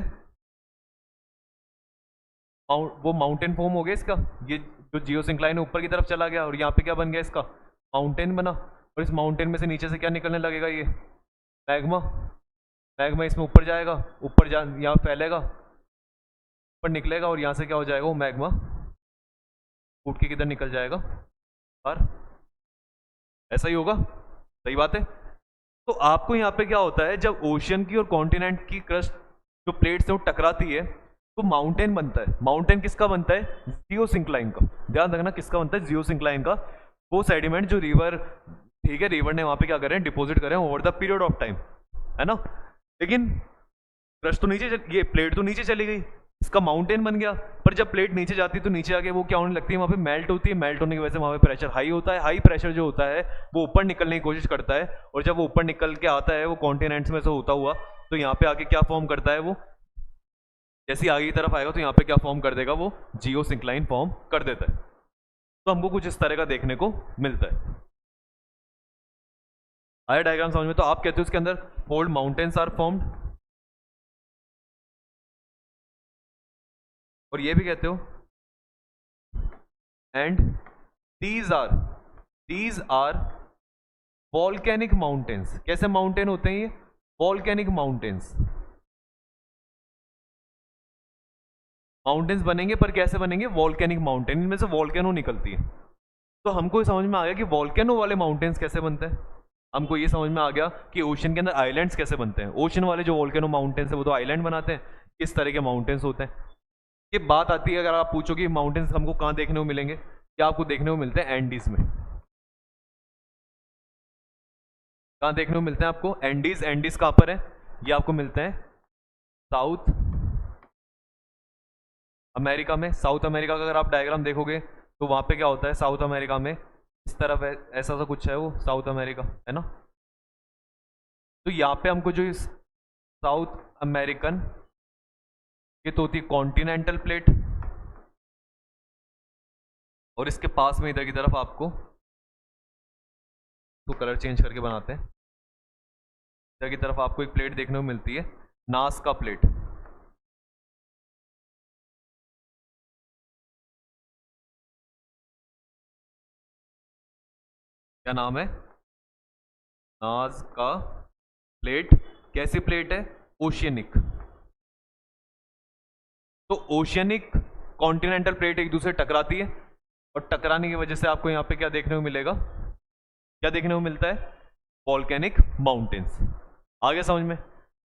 वो माउंटेन फॉर्म हो गया इसका, ये जो जियो सिंक लाइन है ऊपर की तरफ चला गया, और यहाँ पे क्या बन गया इसका, माउंटेन बना, और इस माउंटेन में से नीचे से क्या निकलने लगेगा, ये मैग्मा, मैग्मा इसमें ऊपर जाएगा, ऊपर जा यहाँ फैलेगा, ऊपर निकलेगा, और यहाँ से क्या हो जाएगा, वो मैग्मा फूट के किधर निकल जाएगा, और ऐसा ही होगा, सही बात है। तो आपको यहाँ पे क्या होता है, जब ओशियन की और कॉन्टिनेंट की क्रस्ट जो प्लेट्स है वो टकराती है तो माउंटेन बनता है। माउंटेन किसका बनता है, जियो सिंक्लाइन का, ध्यान रखना किसका बनता है, जियो सिंक्लाइन का। वो सेडिमेंट जो रिवर, ठीक है, रिवर ने वहां पे क्या करें, डिपॉजिट करें over the period of time, है ना। लेकिन क्रस्ट तो नीचे ये प्लेट तो नीचे चली गई, इसका माउंटेन बन गया, पर जब प्लेट नीचे जाती है तो नीचे आके वो क्या होने लगती है, वहाँ पे मेल्ट होती है, मेल्ट होने की वजह से वहाँ पे प्रेशर हाई होता है, हाई प्रेशर जो होता है वो ऊपर निकलने की कोशिश करता है, और जब वो ऊपर निकल के आता है वो कॉन्टिनेंट्स में से होता हुआ, तो यहाँ पे आके क्या फॉर्म करता है, वो जैसे आगे की तरफ आएगा तो यहाँ पे क्या फॉर्म कर देगा, वो जियो सिंक्लाइन फॉर्म कर देता है। तो हमको कुछ इस तरह का देखने को मिलता है। आया डायग्राम समझ में, तो आप कहते हो इसके अंदर फोल्ड माउंटेन्स आर फॉर्म्ड, और ये भी कहते हो। And these are volcanic mountains. कैसे माउंटेन होते हैं ये? Volcanic mountains. माउंटेन्स बनेंगे पर कैसे बनेंगे? वॉल्केनिक माउंटेन, इनमें से वॉल्केनो निकलती है। तो हमको समझ में आ गया कि वॉल्केनो वाले माउंटेन्स कैसे बनते हैं। हमको ये समझ में आ गया कि ओशन के अंदर आइलैंड्स कैसे बनते हैं। ओशन वाले जो वॉल्केनो माउंटेन्स है वो तो आइलैंड बनाते हैं। किस तरह के माउंटेन्स होते हैं ये बात आती है। अगर आप पूछोगे माउंटेन्स हमको कहाँ देखने को मिलेंगे, क्या आपको देखने को मिलते हैं? एंडीज में। कहाँ देखने को मिलते हैं आपको? एंडीज। एंडीज कहाँ पर है? ये आपको मिलते हैं साउथ अमेरिका में। साउथ अमेरिका का अगर आप डायग्राम देखोगे तो वहां पे क्या होता है? साउथ अमेरिका में इस तरफ ऐसा सा कुछ है, वो साउथ अमेरिका है ना। तो यहाँ पे हमको जो इस साउथ अमेरिकन, ये तो होती है कॉन्टिनेंटल प्लेट, और इसके पास में इधर की तरफ आपको तो कलर चेंज करके बनाते हैं। इधर की तरफ आपको एक प्लेट देखने को मिलती है, नाज़का प्लेट। क्या नाम है? Nazca plate. कैसी प्लेट है? ओशियनिक। तो ओशियनिक कॉन्टिनेंटल प्लेट एक दूसरे टकराती है, और टकराने की वजह से आपको यहाँ पे क्या देखने को मिलेगा? क्या देखने को मिलता है? Volcanic mountains. आ गया समझ में?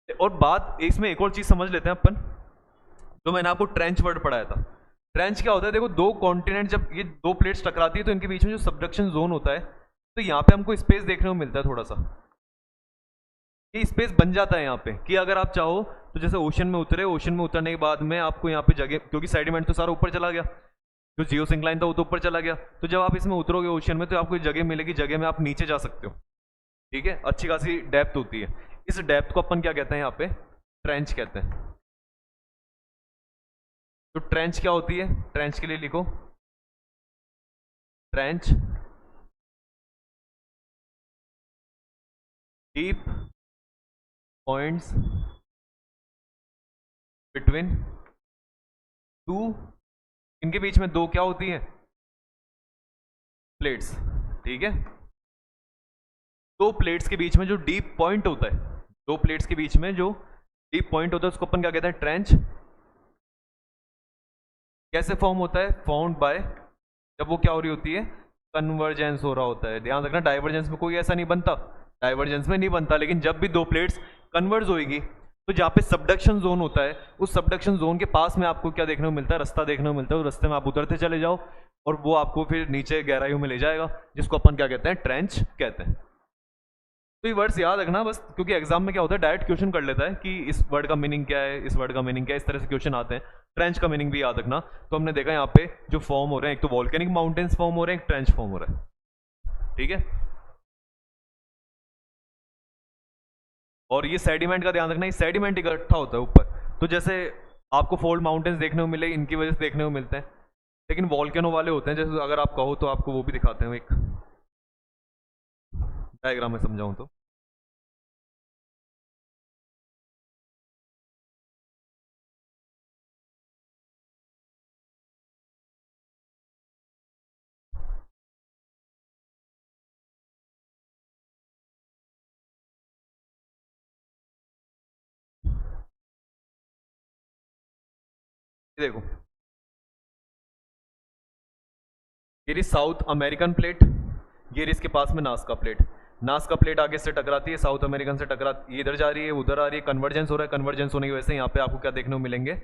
और बात इसमें एक और चीज समझ लेते हैं अपन। तो मैंने आपको ट्रेंच वर्ड पढ़ाया था। ट्रेंच क्या होता है? देखो, दो कॉन्टिनेंट जब ये दो प्लेट्स टकराती है तो इनके बीच में जो सबडक्शन जोन होता है, तो यहाँ पे हमको स्पेस देखने को मिलता है थोड़ा सा। ये स्पेस बन जाता है यहाँ पे कि अगर आप चाहो तो जैसे ओशन में उतरे, ओशन में उतरने के बाद में आपको यहाँ पे जगह, क्योंकि सेडिमेंट तो सारा ऊपर चला गया, जो जियो सिंक्लाइन था वो तो ऊपर चला गया, तो जब आप इसमें उतरोगे ओशन में तो आपको जगह मिलेगी, जगह में आप नीचे जा सकते हो। ठीक है, अच्छी खासी डेप्थ होती है। इस डेप्थ को अपन क्या कहते हैं? यहाँ पे ट्रेंच कहते हैं। तो ट्रेंच क्या होती है? ट्रेंच के लिए लिखो, trench deep points between two, इनके बीच में दो क्या होती है? प्लेट्स। ठीक है, दो प्लेट्स के बीच में जो डीप पॉइंट होता है, दो प्लेट्स के बीच में जो डीप पॉइंट होता है उसको अपन क्या कहते हैं? ट्रेंच। कैसे फॉर्म होता है? फॉर्म्ड बाय, जब वो क्या हो रही होती है? कन्वर्जेंस हो रहा होता है। ध्यान रखना, डाइवर्जेंस में कोई ऐसा नहीं बनता, डाइवर्जेंस में नहीं बनता, लेकिन जब भी दो प्लेट्स कन्वर्ज होगी तो जहाँ पे सबडक्शन जोन होता है, उस सबडक्शन जोन के पास में आपको क्या देखने को मिलता है? रास्ता देखने को मिलता है। उस रास्ते में आप उतरते चले जाओ और वो आपको फिर नीचे गहराइयों में ले जाएगा, जिसको अपन क्या कहते हैं? ट्रेंच कहते हैं। तो ये वर्ड्स याद रखना बस, क्योंकि एग्जाम में क्या होता है, डायरेक्ट क्वेश्चन कर लेता है कि इस वर्ड का मीनिंग क्या है, इस वर्ड का मीनिंग क्या है, इस तरह से क्वेश्चन आते हैं। ट्रेंच का मीनिंग भी याद रखना। तो हमने देखा यहाँ पे जो फॉर्म हो रहे हैं, एक तो वॉल्केनिक माउंटेन्स फॉर्म हो रहे हैं, एक ट्रेंच फॉर्म हो रहा है। ठीक है, और ये सेडिमेंट का ध्यान रखना, ये सेडिमेंट इकट्ठा होता है ऊपर। तो जैसे आपको फोल्ड माउंटेन्स देखने को मिले, इनकी वजह से देखने को मिलते हैं, लेकिन वॉल्केनो वाले होते हैं। जैसे अगर आप कहो तो आपको वो भी दिखाते हैं, एक डायग्राम में समझाऊं तो। ये देखो, ये रही साउथ अमेरिकन प्लेट, ये रही इसके पास में नाज़का प्लेट। नाज़का प्लेट आगे से टकराती है, साउथ अमेरिकन से टकराती है, इधर जा रही है, उधर आ रही है, कन्वर्जेंस हो रहा है। कन्वर्जेंस होने की वजह से यहाँ पे आपको क्या देखने को मिलेंगे?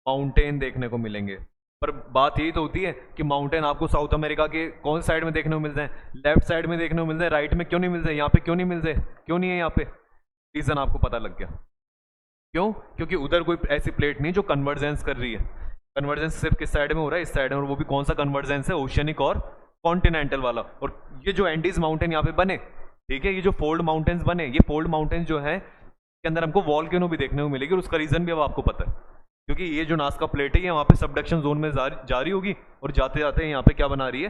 माउंटेन देखने को मिलेंगे। पर बात यही तो होती है कि माउंटेन आपको साउथ अमेरिका के कौन साइड में देखने को मिलते हैं? लेफ्ट साइड में देखने को मिलते हैं, राइट में क्यों नहीं मिलते? यहाँ पे क्यों नहीं मिलते? क्यों नहीं है यहाँ पे? रीजन आपको पता लग गया। क्यों? क्योंकि उधर कोई ऐसी प्लेट नहीं जो कन्वर्जेंस कर रही है। कन्वर्जेंस सिर्फ किस साइड में हो रहा है? इस साइड में। और वो भी कौन सा कन्वर्जेंस है? ओशियनिक और कॉन्टिनेंटल वाला। और ये जो एंडीज माउंटेन यहाँ पे बने, ठीक है, ये जो फोल्ड माउंटेन्स बने, ये फोल्ड माउंटेन्स जो है के अंदर हमको वॉल्केनो भी देखने को मिलेगी। और उसका रीजन भी अब आपको पता है, क्योंकि ये जो नाज़का प्लेट है ये वहाँ पे सबडक्शन जोन में जा रही होगी, और जाते जाते यहाँ पे क्या बना रही है?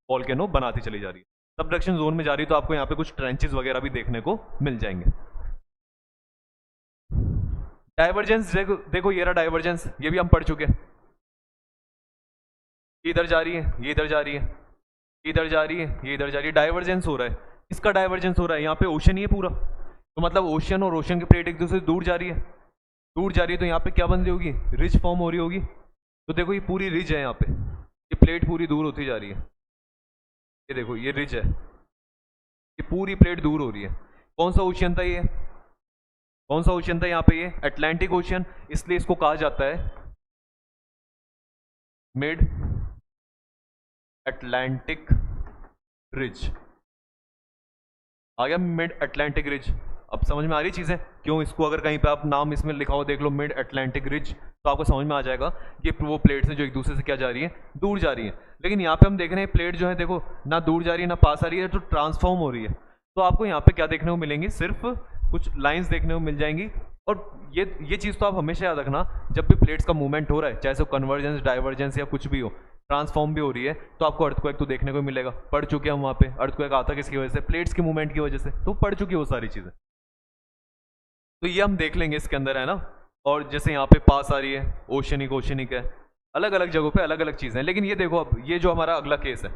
वॉल्केनो बनाती चली जा रही है। सबडक्शन जोन में जा रही है, तो आपको यहाँ पे कुछ ट्रेंचेस वगैरह भी देखने को मिल जाएंगे। डाइवर्जेंस देखो, ये रहा डाइवर्जेंस, ये भी हम पढ़ चुके हैं। इधर जा रही है, ये इधर जा रही है, इधर जा रही है, ये इधर जा रही है, डाइवर्जेंस हो रहा है। इसका डाइवर्जेंस हो रहा है, यहाँ पे ओशन ही है पूरा, तो मतलब ओशन और ओशन की प्लेट एक दूसरे से दूर जा रही है, दूर जा रही है, तो यहाँ पे क्या बन रही होगी, रिज फॉर्म हो रही होगी। तो देखो ये पूरी रिज है, यहाँ पे ये प्लेट पूरी दूर होती जा रही है, ये देखो ये रिज है, ये पूरी प्लेट दूर हो रही है। कौन सा ओशियन था ये, कौन सा ओशियन था यहाँ पे, ये अटलांटिक ओशियन, इसलिए इसको कहा जाता है मिड अटलांटिक रिज। आ गया मिड अटलांटिक रिज। अब समझ में आ रही चीज़ें, क्यों इसको अगर कहीं पे आप नाम इसमें लिखा हो देख लो मिड अटलांटिक रिज, तो आपको समझ में आ जाएगा कि वो प्लेट्स हैं जो एक दूसरे से क्या जा रही है, दूर जा रही है। लेकिन यहाँ पे हम देख रहे हैं प्लेट जो है देखो ना दूर जा रही है ना पास आ रही है, तो ट्रांसफॉर्म हो रही है। तो आपको यहाँ पे क्या देखने को मिलेंगी, सिर्फ कुछ लाइन्स देखने को मिल जाएंगी। और ये चीज़ तो आप हमेशा याद रखना, जब भी प्लेट्स का मूवमेंट हो रहा है, चाहे सो कन्वर्जेंस डाइवर्जेंस या कुछ भी हो, ट्रांसफॉर्म भी हो रही है, तो आपको अर्थक्वेक तो देखने को मिलेगा। पढ़ चुके हैं हम वहाँ पे, अर्थक्वेक आता किसकी वजह से, प्लेट्स के मूवमेंट की वजह से, तो पढ़ चुकी वो सारी चीज़ें। तो ये हम देख लेंगे इसके अंदर, है ना। और जैसे यहाँ पे पास आ रही है, ओशनिक ओशनिक है, अलग अलग जगहों पे अलग अलग चीज़ें हैं। लेकिन ये देखो अब ये जो हमारा अगला केस है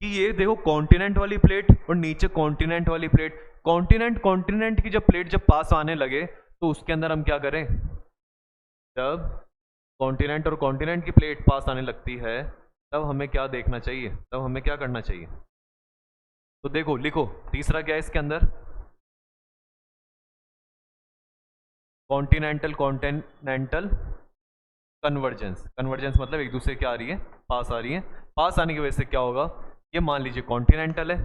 कि ये देखो कॉन्टिनेंट वाली प्लेट और नीचे कॉन्टिनेंट वाली प्लेट, कॉन्टिनेंट की जब प्लेट जब पास आने लगे तो उसके अंदर हम क्या करें, जब कॉन्टिनेंट और कॉन्टिनेंट की प्लेट पास आने लगती है तब हमें क्या देखना चाहिए, तब हमें क्या करना चाहिए। तो देखो लिखो तीसरा क्या है इसके अंदर, कॉन्टिनेंटल कॉन्टिनेंटल कन्वर्जेंस। कन्वर्जेंस मतलब एक दूसरे क्या आ रही है, पास आ रही है। पास आने की वजह से क्या होगा, ये मान लीजिए कॉन्टिनेंटल है,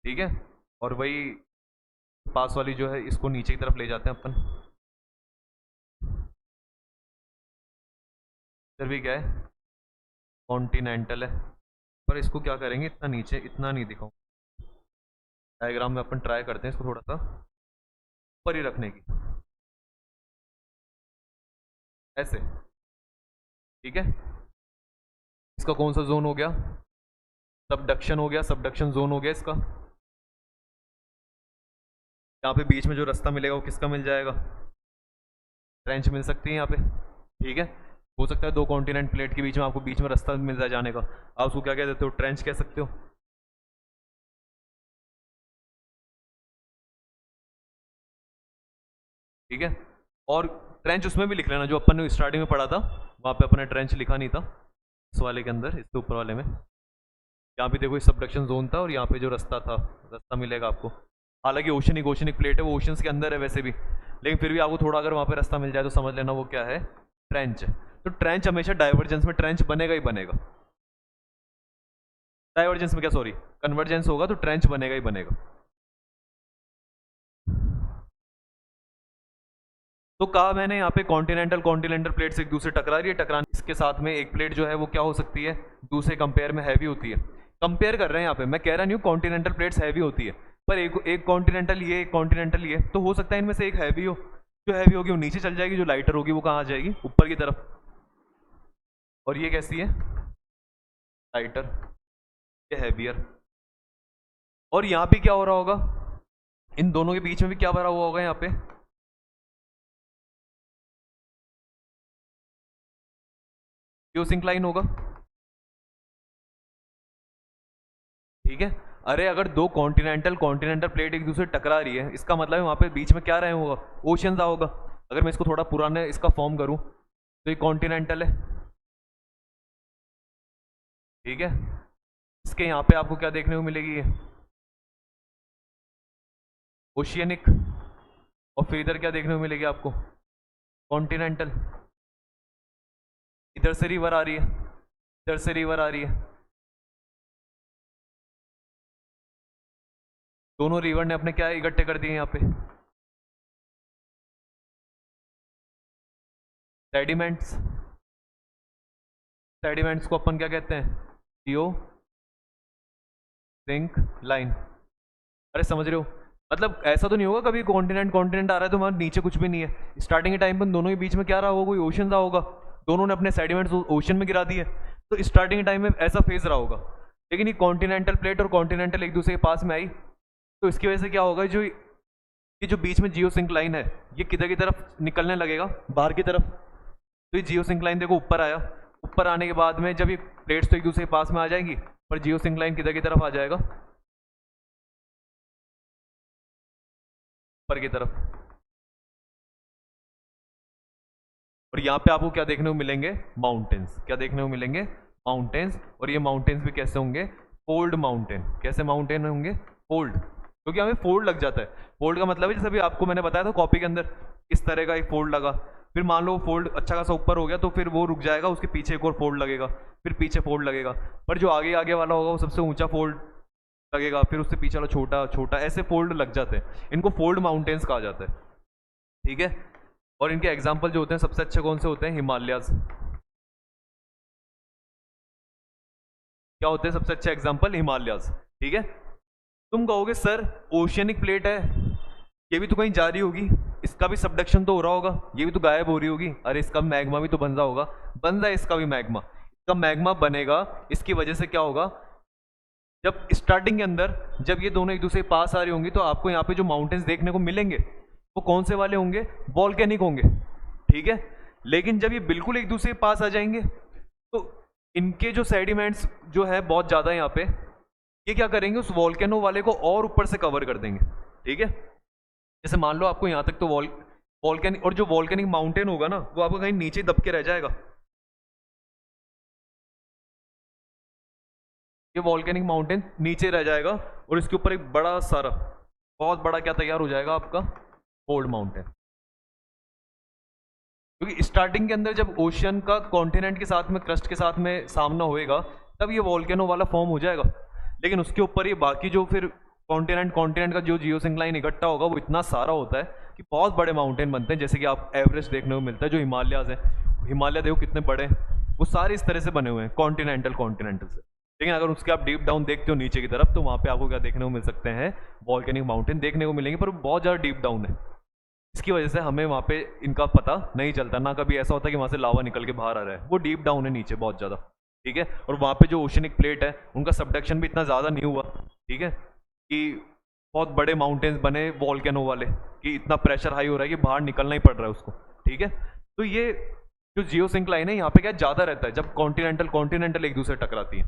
ठीक है, और वही पास वाली जो है इसको नीचे की तरफ ले जाते हैं अपन, इधर भी क्या है, कॉन्टिनेंटल है, पर इसको क्या करेंगे, इतना नीचे इतना नहीं दिखाऊं, डायग्राम में अपन ट्राई करते हैं इसको थोड़ा सा ऊपर ही रखने की, ऐसे, ठीक है। इसका कौन सा जोन हो गया, सबडक्शन हो गया, सबडक्शन जोन हो गया इसका। यहाँ पे बीच में जो रास्ता मिलेगा वो किसका मिल जाएगा, ट्रेंच मिल सकती है यहाँ पे, ठीक है। हो सकता है दो कॉन्टिनेंट प्लेट के बीच में आपको बीच में रास्ता मिल जाए जाने का, आप उसको क्या कह देते हो, ट्रेंच कह सकते हो, ठीक है। और ट्रेंच उसमें भी लिख लेना जो अपन ने स्टार्टिंग में पढ़ा था, वहाँ पे अपने ट्रेंच लिखा नहीं था इस वाले के अंदर, इसके ऊपर वाले में। यहाँ पे देखो सबडक्शन जोन था और यहाँ पे जो रास्ता था, रास्ता मिलेगा आपको। हालांकि ओशनिक प्लेट है, वो ओशंस के अंदर है वैसे भी, लेकिन फिर भी आपको थोड़ा अगर वहाँ पे रास्ता मिल जाए तो समझ लेना वो क्या है, ट्रेंच है। तो ट्रेंच हमेशा डाइवर्जेंस में ट्रेंच बनेगा ही बनेगा, डाइवर्जेंस में क्या सॉरी कन्वर्जेंस होगा तो ट्रेंच बनेगा ही बनेगा। तो कहा मैंने यहाँ पे कॉन्टिनेंटल प्लेट्स एक दूसरे टकरा रही है, टकराने इसके साथ में एक प्लेट जो है वो क्या हो सकती है, दूसरे कंपेयर में हैवी होती है। कंपेयर कर रहे हैं यहाँ पे, मैं कह रहा नहीं हूँ कॉन्टिनेंटल प्लेट्स हैवी होती है, पर एक कॉन्टिनेंटल ये, एक कॉन्टिनेंटल ये, तो हो सकता है इनमें से एक हैवी हो, जो हैवी होगी वो नीचे चल जाएगी, जो लाइटर होगी वो कहाँ आ जाएगी, ऊपर की तरफ। और ये कैसी है, लाइटर, ये हैवियर। और यहाँ पे क्या हो रहा होगा, इन दोनों के बीच में भी क्या भरा हुआ होगा यहाँ पे, सिंक्लाइन होगा, ठीक है। अरे अगर दो कॉन्टिनेंटल प्लेट एक दूसरे टकरा रही है, इसका मतलब है वहां पे बीच में क्या रहे होगा, ओशन होगा। अगर मैं इसको थोड़ा पुराने इसका फॉर्म करूं तो ये कॉन्टिनेंटल है, ठीक है। इसके यहाँ पे आपको क्या देखने को मिलेगी, ये ओशियनिक, और फिर इधर क्या देखने को मिलेगी आपको, कॉन्टिनेंटल। इधर से रिवर आ रही है, इधर से रिवर आ रही है, दोनों रिवर ने अपने क्या इकट्ठे कर दिए यहाँ पे, सेडिमेंट्स। सेडिमेंट्स को अपन क्या कहते हैं, जियो सिंक लाइन। अरे समझ रहे हो, मतलब ऐसा तो नहीं होगा कभी कॉन्टिनेंट आ रहा है तो वहां नीचे कुछ भी नहीं है, स्टार्टिंग के टाइम पर दोनों के बीच में क्या रहा होगा, कोई ओशन रहा होगा, दोनों ने अपने सेडिमेंट्स ओशन में गिरा दिए, तो स्टार्टिंग के टाइम में ऐसा फेज रहा होगा। लेकिन ये कॉन्टिनेंटल प्लेट और कॉन्टिनेंटल एक दूसरे के पास में आई, तो इसकी वजह से क्या होगा, जो ये जो बीच में जियोसिंक्लाइन है ये किधर की तरफ निकलने लगेगा, बाहर की तरफ। तो ये जियोसिंक्लाइन देखो ऊपर आया, ऊपर आने के बाद में जब ये प्लेट्स तो एक दूसरे के पास में आ जाएंगी, पर जियोसिंक्लाइन किधर की तरफ आ जाएगा, ऊपर की तरफ। और यहाँ पे आपको क्या देखने को मिलेंगे, माउंटेन्स। क्या देखने को मिलेंगे, माउंटेन्स। और ये माउंटेन्स भी कैसे होंगे, फोल्ड माउंटेन। कैसे माउंटेन होंगे, फोल्ड, क्योंकि हमें फोल्ड लग जाता है। फोल्ड का मतलब है जैसे अभी आपको मैंने बताया था कॉपी के अंदर, इस तरह का एक फोल्ड लगा, फिर मान लो फोल्ड अच्छा खासा ऊपर हो गया तो फिर वो रुक जाएगा, उसके पीछे एक और फोल्ड लगेगा, फिर पीछे फोल्ड लगेगा। पर जो आगे आगे वाला होगा वो सबसे ऊंचा फोल्ड लगेगा, फिर उससे पीछे वाला छोटा छोटा, ऐसे फोल्ड लग जाते हैं। इनको फोल्ड माउंटेन्स कहा जाता है, ठीक है। और इनके एग्जाम्पल जो होते हैं सबसे अच्छे कौन से होते हैं, हिमालयाज। क्या होते हैं सबसे अच्छे एग्जाम्पल, हिमालयाज, ठीक है। तुम कहोगे सर ओशियनिक प्लेट है, ये भी तो कहीं जा रही होगी, इसका भी सबडक्शन तो हो रहा होगा, ये भी तो गायब हो रही होगी। अरे इसका मैग्मा भी तो बन रहा होगा, बन रहा है इसका भी मैग्मा। इसका मैग्मा बनेगा, इसकी वजह से क्या होगा, जब स्टार्टिंग के अंदर जब ये दोनों एक दूसरे के पास आ रही होंगी तो आपको यहाँ पे जो माउंटेन्स देखने को मिलेंगे वो कौन से वाले होंगे, वॉल्केनिक होंगे, ठीक है। लेकिन जब ये बिल्कुल एक दूसरे के पास आ जाएंगे तो इनके जो सेडिमेंट्स जो है बहुत ज़्यादा यहाँ पे, ये क्या करेंगे, उस वॉल्केनो वाले को और ऊपर से कवर कर देंगे, ठीक है। जैसे मान लो आपको यहाँ तक तो वॉल्केनिक, और जो वॉल्केनिक माउंटेन होगा ना वो आपको कहीं नीचे दब के रह जाएगा। ये वॉल्केनिक माउंटेन नीचे रह जाएगा और इसके ऊपर एक बड़ा सारा, बहुत बड़ा क्या तैयार हो जाएगा आपका, फोल्ड माउंटेन। क्योंकि स्टार्टिंग के अंदर जब ओशियन का कॉन्टिनेंट के साथ में, क्रस्ट के साथ में सामना होएगा तब ये वॉल्केनो वाला फॉर्म हो जाएगा। लेकिन उसके ऊपर ये बाकी जो फिर कॉन्टिनेंट कॉन्टिनेंट का जो जियोसिंक्लाइन इकट्ठा होगा वो इतना सारा होता है कि बहुत बड़े माउंटेन बनते हैं। जैसे कि आप एवरेस्ट देखने को मिलता है, जो हिमालयाज है, हिमालय देखो कितने बड़े हैं, वो सारे इस तरह से बने हुए हैं कॉन्टिनेंटल कॉन्टिनेंटल से। लेकिन अगर उसके आप डीप डाउन देखते हो नीचे की तरफ तो वहाँ पे आपको क्या देखने को मिल सकते हैं, वॉल्केनिक माउंटेन देखने को मिलेंगे, पर वो बहुत ज़्यादा डीप डाउन है। इसकी वजह से हमें वहाँ पे इनका पता नहीं चलता, ना कभी ऐसा होता है कि वहाँ से लावा निकल के बाहर आ रहा है, वो डीप डाउन है नीचे बहुत ज़्यादा, ठीक है। और वहाँ पे जो ओशनिक प्लेट है उनका सबडक्शन भी इतना ज़्यादा नहीं हुआ, ठीक है, कि बहुत बड़े माउंटेन्स बने वॉल्केनो वाले, कि इतना प्रेशर हाई हो रहा है कि बाहर निकलना ही पड़ रहा है उसको, ठीक है। तो ये जो जियोसिंक्लाइन है यहाँ पे क्या ज़्यादा रहता है जब कॉन्टिनेंटल कॉन्टिनेंटल एक दूसरे टकराती है,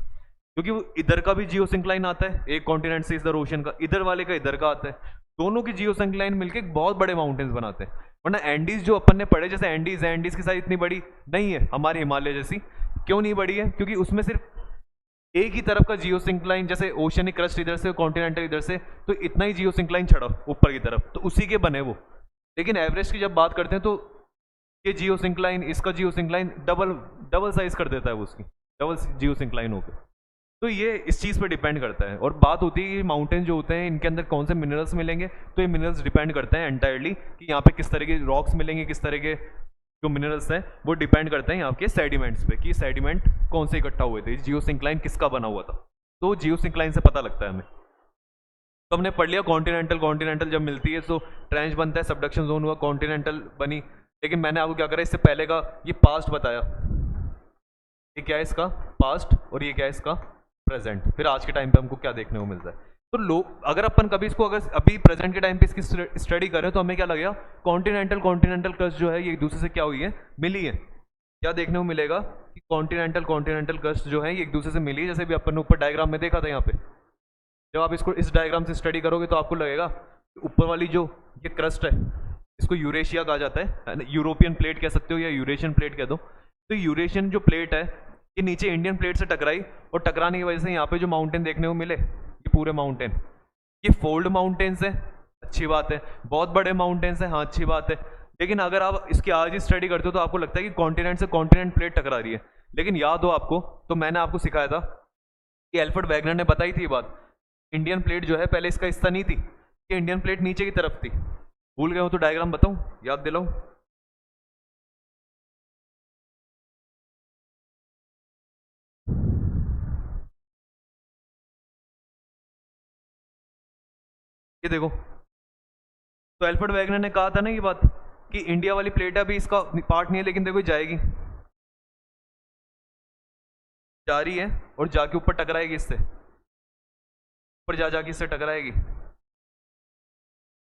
क्योंकि वो इधर का भी जियोसिंक्लाइन आता है एक कॉन्टिनेंट से, इधर ओशन का, इधर वाले का इधर का आता है, दोनों की जियोसिंक्लाइन मिलके बहुत बड़े माउंटेन्स बनाते हैं। वरना एंडीज जो अपन ने पढ़े, जैसे एंडीज है, एंडीज की साइज इतनी बड़ी नहीं है हमारे हिमालय जैसी। क्यों नहीं बड़ी है, क्योंकि उसमें सिर्फ एक ही तरफ का जियोसिंक्लाइन, जैसे ओशनिक क्रस्ट इधर से, कॉन्टिनेंटल इधर से, तो इतना ही जियोसिंक्लाइन छड़ा ऊपर की तरफ, तो उसी के बने वो। लेकिन एवरेस्ट की जब बात करते हैं तो ये जियोसिंक्लाइन, इसका जियोसिंक्लाइन डबल डबल साइज कर देता है वो, उसकी डबल जियोसिंक्लाइन होकर। तो ये इस चीज़ पे डिपेंड करता है। और बात होती है कि माउंटेन जो होते हैं इनके अंदर कौन से मिनरल्स मिलेंगे, तो ये मिनरल्स डिपेंड करते हैं एंटायरली कि यहाँ पे किस तरह के रॉक्स मिलेंगे, किस तरह के जो मिनरल्स हैं वो डिपेंड करते हैं यहाँ के सेडिमेंट्स पे, कि सेडिमेंट कौन से इकट्ठा हुए थे, जियोसिंक्लाइन किसका बना हुआ था। तो जियोसिंक्लाइन से पता लगता है हमें। तो हमने पढ़ लिया कॉन्टिनेंटल कॉन्टिनेंटल जब मिलती है तो ट्रेंच बनता है, सबडक्शन जोन हुआ, कॉन्टिनेंटल बनी। लेकिन मैंने आपको क्या करा, इससे पहले का ये पास्ट बताया, ये क्या है इसका पास्ट और ये क्या है इसका प्रेजेंट। फिर आज के टाइम पे हमको क्या देखने को मिलता है। तो लोग अगर अपन कभी इसको अगर अभी प्रेजेंट के टाइम पे इसकी स्टडी करें तो हमें क्या लगेगा, कॉन्टिनेंटल कॉन्टिनेंटल क्रस्ट जो है ये एक दूसरे से क्या हुई है, मिली है। क्या देखने को मिलेगा कि कॉन्टिनेंटल कॉन्टिनेंटल क्रस्ट जो है ये एक दूसरे से मिली है। जैसे भी अपन ने ऊपर डायग्राम में देखा था, यहाँ पे जब आप इसको इस डायग्राम से स्टडी करोगे तो आपको लगेगा ऊपर वाली जो ये क्रस्ट है इसको यूरेशिया कहा जाता है, यूरोपियन प्लेट कह सकते हो या यूरेशियन प्लेट कह दो। तो यूरेशियन जो प्लेट है ये नीचे इंडियन प्लेट से टकराई, और टकराने की वजह से यहाँ पे जो माउंटेन देखने को मिले, ये पूरे माउंटेन ये फोल्ड माउंटेन्स है, अच्छी बात है। बहुत बड़े माउंटेन्स हैं, हाँ अच्छी बात है। लेकिन अगर आप इसकी आज ही स्टडी करते हो तो आपको लगता है कि कॉन्टिनेंट से कॉन्टिनेंट प्लेट टकरा रही है। लेकिन याद हो आपको, तो मैंने आपको सिखाया था कि एल्फ्रेड वैगनर ने बताई थी ये बात, इंडियन प्लेट जो है पहले इसका हिस्सा नहीं थी, ये इंडियन प्लेट नीचे की तरफ थी। भूल गए हो तो डायग्राम बताऊं, याद दिलाऊं। ये देखो, तो एल्फ्रेड वैगनर ने कहा था ना ये बात कि इंडिया वाली प्लेट अभी इसका पार्ट नहीं है, लेकिन देखो जाएगी, जा रही है और जाके ऊपर टकराएगी इससे, ऊपर जा जाके इससे टकराएगी।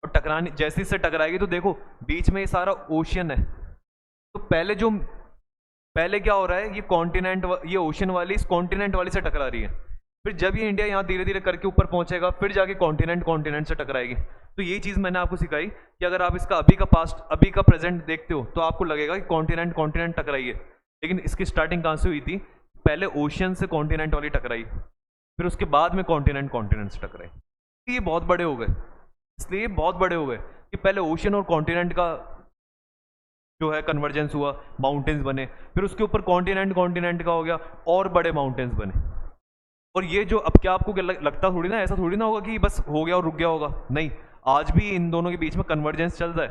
और टकराने जैसे इससे टकराएगी तो देखो बीच में ये सारा ओशियन है। तो पहले क्या हो रहा है, ये कॉन्टिनेंट ये ओशन वाली इस कॉन्टिनेंट वाली से टकरा रही है। फिर जब ये इंडिया यहाँ धीरे धीरे करके ऊपर पहुंचेगा फिर जाके कॉन्टिनेंट से टकराएगी। तो ये चीज़ मैंने आपको सिखाई कि अगर आप इसका अभी का पास्ट अभी का प्रेजेंट देखते हो तो आपको लगेगा कि कॉन्टिनेंट टकराई है, लेकिन इसकी स्टार्टिंग कहाँ से हुई थी? पहले ओशियन से कॉन्टिनेंट वाली टकराई, फिर उसके बाद में कॉन्टिनेंट से टकराई। ये बहुत बड़े हो गए, इसलिए बहुत बड़े हो गए कि पहले ओशियन और कॉन्टिनेंट का जो है कन्वर्जेंस हुआ, माउंटेन्स बने, फिर उसके ऊपर कॉन्टिनेंट का हो गया और बड़े माउंटेन्स बने। और ये जो अब क्या आपको लगता थोड़ी ना, ऐसा थोड़ी ना होगा कि बस हो गया और रुक गया होगा, नहीं, आज भी इन दोनों के बीच में कन्वर्जेंस चल रहा है।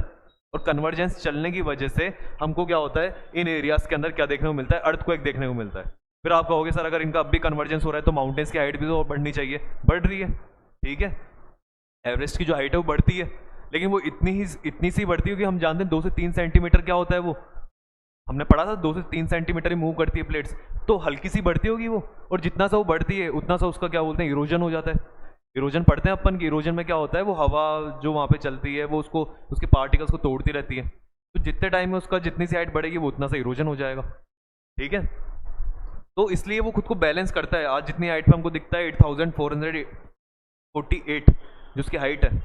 और कन्वर्जेंस चलने की वजह से हमको क्या होता है, इन एरियाज के अंदर क्या देखने को मिलता है? अर्थक्वेक देखने को मिलता है। फिर आप कहोगे सर अगर इनका अब भी कन्वर्जेंस हो रहा है तो माउंटेन्स की हाइट भी तो बढ़नी चाहिए, बढ़ रही है, ठीक है, एवरेस्ट की जो हाइट है वो बढ़ती है, लेकिन वो इतनी सी बढ़ती है कि हम जानते हैं 2 से 3 सेंटीमीटर क्या होता है वो, हमने पढ़ा था 2 से 3 सेंटीमीटर ही मूव करती है प्लेट्स, तो हल्की सी बढ़ती होगी वो। और जितना सा वो बढ़ती है उतना सा उसका क्या बोलते हैं, इरोजन हो जाता है। इरोजन पढ़ते हैं अपन की, इरोजन में क्या होता है, वो हवा जो वहाँ पे चलती है वो उसको उसके पार्टिकल्स को तोड़ती रहती है, तो जितने टाइम में उसका जितनी सी हाइट बढ़ेगी वो उतना सा इरोजन हो जाएगा, ठीक है। तो इसलिए वो खुद को बैलेंस करता है। आज जितनी हाइट पे हमको दिखता है 8448 जो उसकी हाइट है,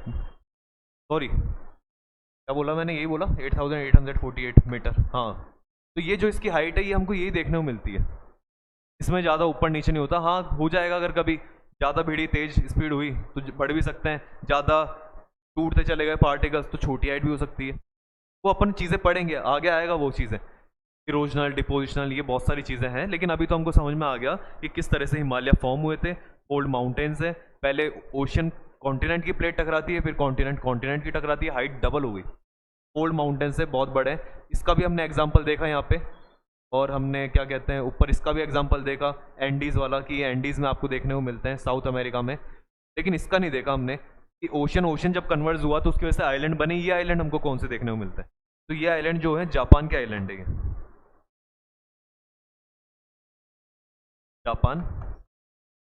सॉरी क्या बोला मैंने, यही बोला 8848 मीटर, हाँ। तो ये जो इसकी हाइट है ये हमको यही देखने को मिलती है, इसमें ज़्यादा ऊपर नीचे नहीं होता। हाँ हो जाएगा अगर कभी ज़्यादा भीड़ी तेज स्पीड हुई तो बढ़ भी सकते हैं, ज़्यादा टूटते चले गए पार्टिकल्स तो छोटी हाइट भी हो सकती है। वो अपन चीज़ें पढ़ेंगे, आगे आएगा वो चीज़ें, इरोजनल डिपोजिशनल ये बहुत सारी चीज़ें हैं, लेकिन अभी तो हमको समझ में आ गया कि किस तरह से हिमालय फॉर्म हुए थे। ओल्ड माउंटेन्स है, पहले ओशन कॉन्टिनेंट की प्लेट टकराती है, फिर कॉन्टिनेंट की टकराती है, हाइट डबल हो गई। ओल्ड माउंटेन्स है, बहुत बड़े हैं, इसका भी हमने एग्जाम्पल देखा यहाँ पे। और हमने क्या कहते हैं ऊपर इसका भी एग्जाम्पल देखा एंडीज़ वाला, कि एंडीज़ में आपको देखने को मिलते हैं साउथ अमेरिका में, लेकिन इसका नहीं देखा हमने कि ओशन जब कन्वर्ज हुआ तो उसकी वजह से आइलैंड बने। ये आइलैंड हमको कौन से देखने को मिलता है? तो ये आइलैंड जो है जापान के आइलैंड है, जापान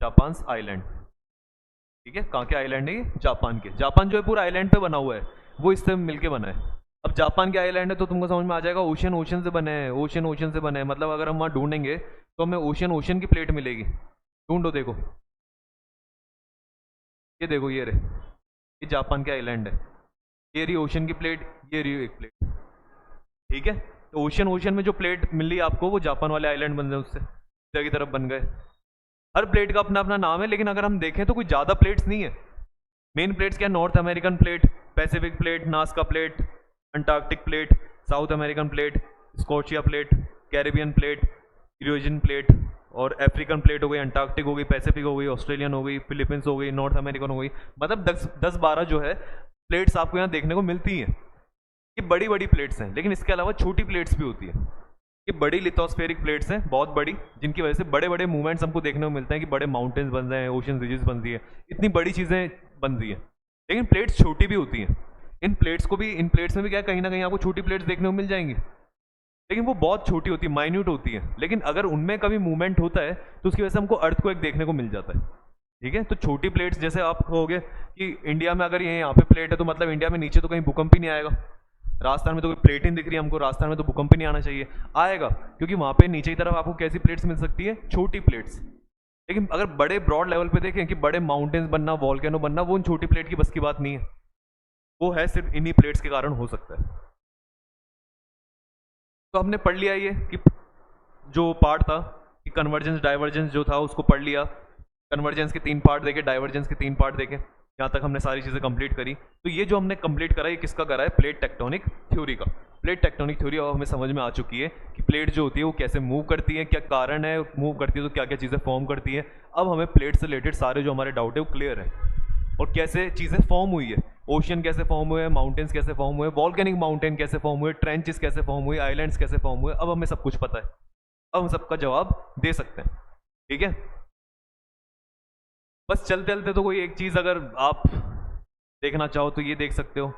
जापान आइलैंड, ठीक है। कहाँ के आइलैंड है ये? जापान के। जापान जो है पूरा आइलैंड पे बना हुआ है, वो इससे मिलके बना है। अब जापान के आइलैंड है तो तुमको समझ में आ जाएगा ओशन से बने हैं, ओशन से बने हैं, मतलब अगर हम वहाँ ढूंढेंगे तो हमें ओशन की प्लेट मिलेगी। ढूंढो, देखो, ये देखो, ये रहे, ये जापान के आइलैंड है, ये रही ओशन की प्लेट, ये रही एक प्लेट, ठीक है। तो ओशन में जो प्लेट मिल रही है आपको वो जापान वाले आइलैंड बन गए, उससे इधर की तरफ बन गए। हर प्लेट का अपना अपना नाम है, लेकिन अगर हम देखें तो कोई ज़्यादा प्लेट्स नहीं है। मेन प्लेट्स क्या है? North American plate, Pacific plate, Nazca plate, Antarctic plate, south American plate, Scotia plate, Caribbean plate, Eurasian plate, और अफ्रीकन प्लेट हो गई, अंटार्कटिक हो गई, पैसिफिक हो गई, ऑस्ट्रेलियन हो गई, फिलीपींस हो गई, नॉर्थ अमेरिकन हो गई। मतलब 10-12 जो है प्लेट्स आपको यहाँ देखने को मिलती हैं। ये बड़ी बड़ी प्लेट्स हैं, लेकिन इसके अलावा छोटी प्लेट्स भी होती है। ये बड़ी लिथोस्फेरिक प्लेट्स हैं, बहुत बड़ी, जिनकी वजह से बड़े बड़े मूवमेंट्स हमको देखने को मिलते हैं कि बड़े माउंटेन्स बन रहे हैं, ओशन रिजेस बन रही है, इतनी बड़ी चीज़ें बन रही है। लेकिन प्लेट्स छोटी भी होती हैं। इन प्लेट्स में भी क्या कहीं ना कहीं आपको छोटी प्लेट्स देखने को मिल जाएंगी, लेकिन वो बहुत छोटी होती है, माइन्यूट होती है। लेकिन अगर उनमें कभी मूवमेंट होता है तो उसकी वजह से हमको अर्थक्वेक देखने को मिल जाता है, ठीक है। तो छोटी प्लेट्स, जैसे आप कहोगे कि इंडिया में अगर ये यहाँ पे प्लेट है तो मतलब इंडिया में नीचे तो कहीं भूकंप ही नहीं आएगा। राजस्थान में तो कोई प्लेट ही दिख रही है हमको, राजस्थान में तो भूकंप ही नहीं आना चाहिए, आएगा, क्योंकि वहाँ पे नीचे की तरफ आपको कैसी प्लेट्स मिल सकती है? छोटी प्लेट्स। लेकिन अगर बड़े ब्रॉड लेवल पे देखें कि बड़े माउंटेन्स बनना, वॉल्केनो बनना, वो उन छोटी प्लेट की बस की बात नहीं है, वो है सिर्फ इन्हीं प्लेट्स के कारण हो सकता है। तो हमने पढ़ लिया ये कि जो पार्ट था कि कन्वर्जेंस डाइवर्जेंस जो था उसको पढ़ लिया, कन्वर्जेंस के 3 पार्ट देखे, डाइवर्जेंस के 3 पार्ट देखे, यहाँ तक हमने सारी चीज़ें कंप्लीट करी। तो ये जो हमने कंप्लीट करा ये किसका करा है? प्लेट टेक्टोनिक थ्योरी का। प्लेट टेक्टोनिक थ्योरी अब हमें समझ में आ चुकी है कि प्लेट जो होती है वो कैसे मूव करती है, क्या कारण है मूव करती है, तो क्या क्या चीज़ें फॉर्म करती है। अब हमें प्लेट से रिलेटेड सारे जो हमारे डाउट है वो क्लियर है, और कैसे चीज़ें फॉर्म हुई है, ओशन कैसे फॉर्म हुए, माउंटेन्स कैसे फॉर्म हुए, वॉल्केनिक माउंटेन कैसे फॉर्म हुए, ट्रेंचेस कैसे फॉर्म हुए, आइलैंड्स कैसे फॉर्म हुए। अब हमें सब कुछ पता है, अब हम सबका जवाब दे सकते हैं, ठीक है। बस चलते चलते तो कोई एक चीज़ अगर आप देखना चाहो तो ये देख सकते हो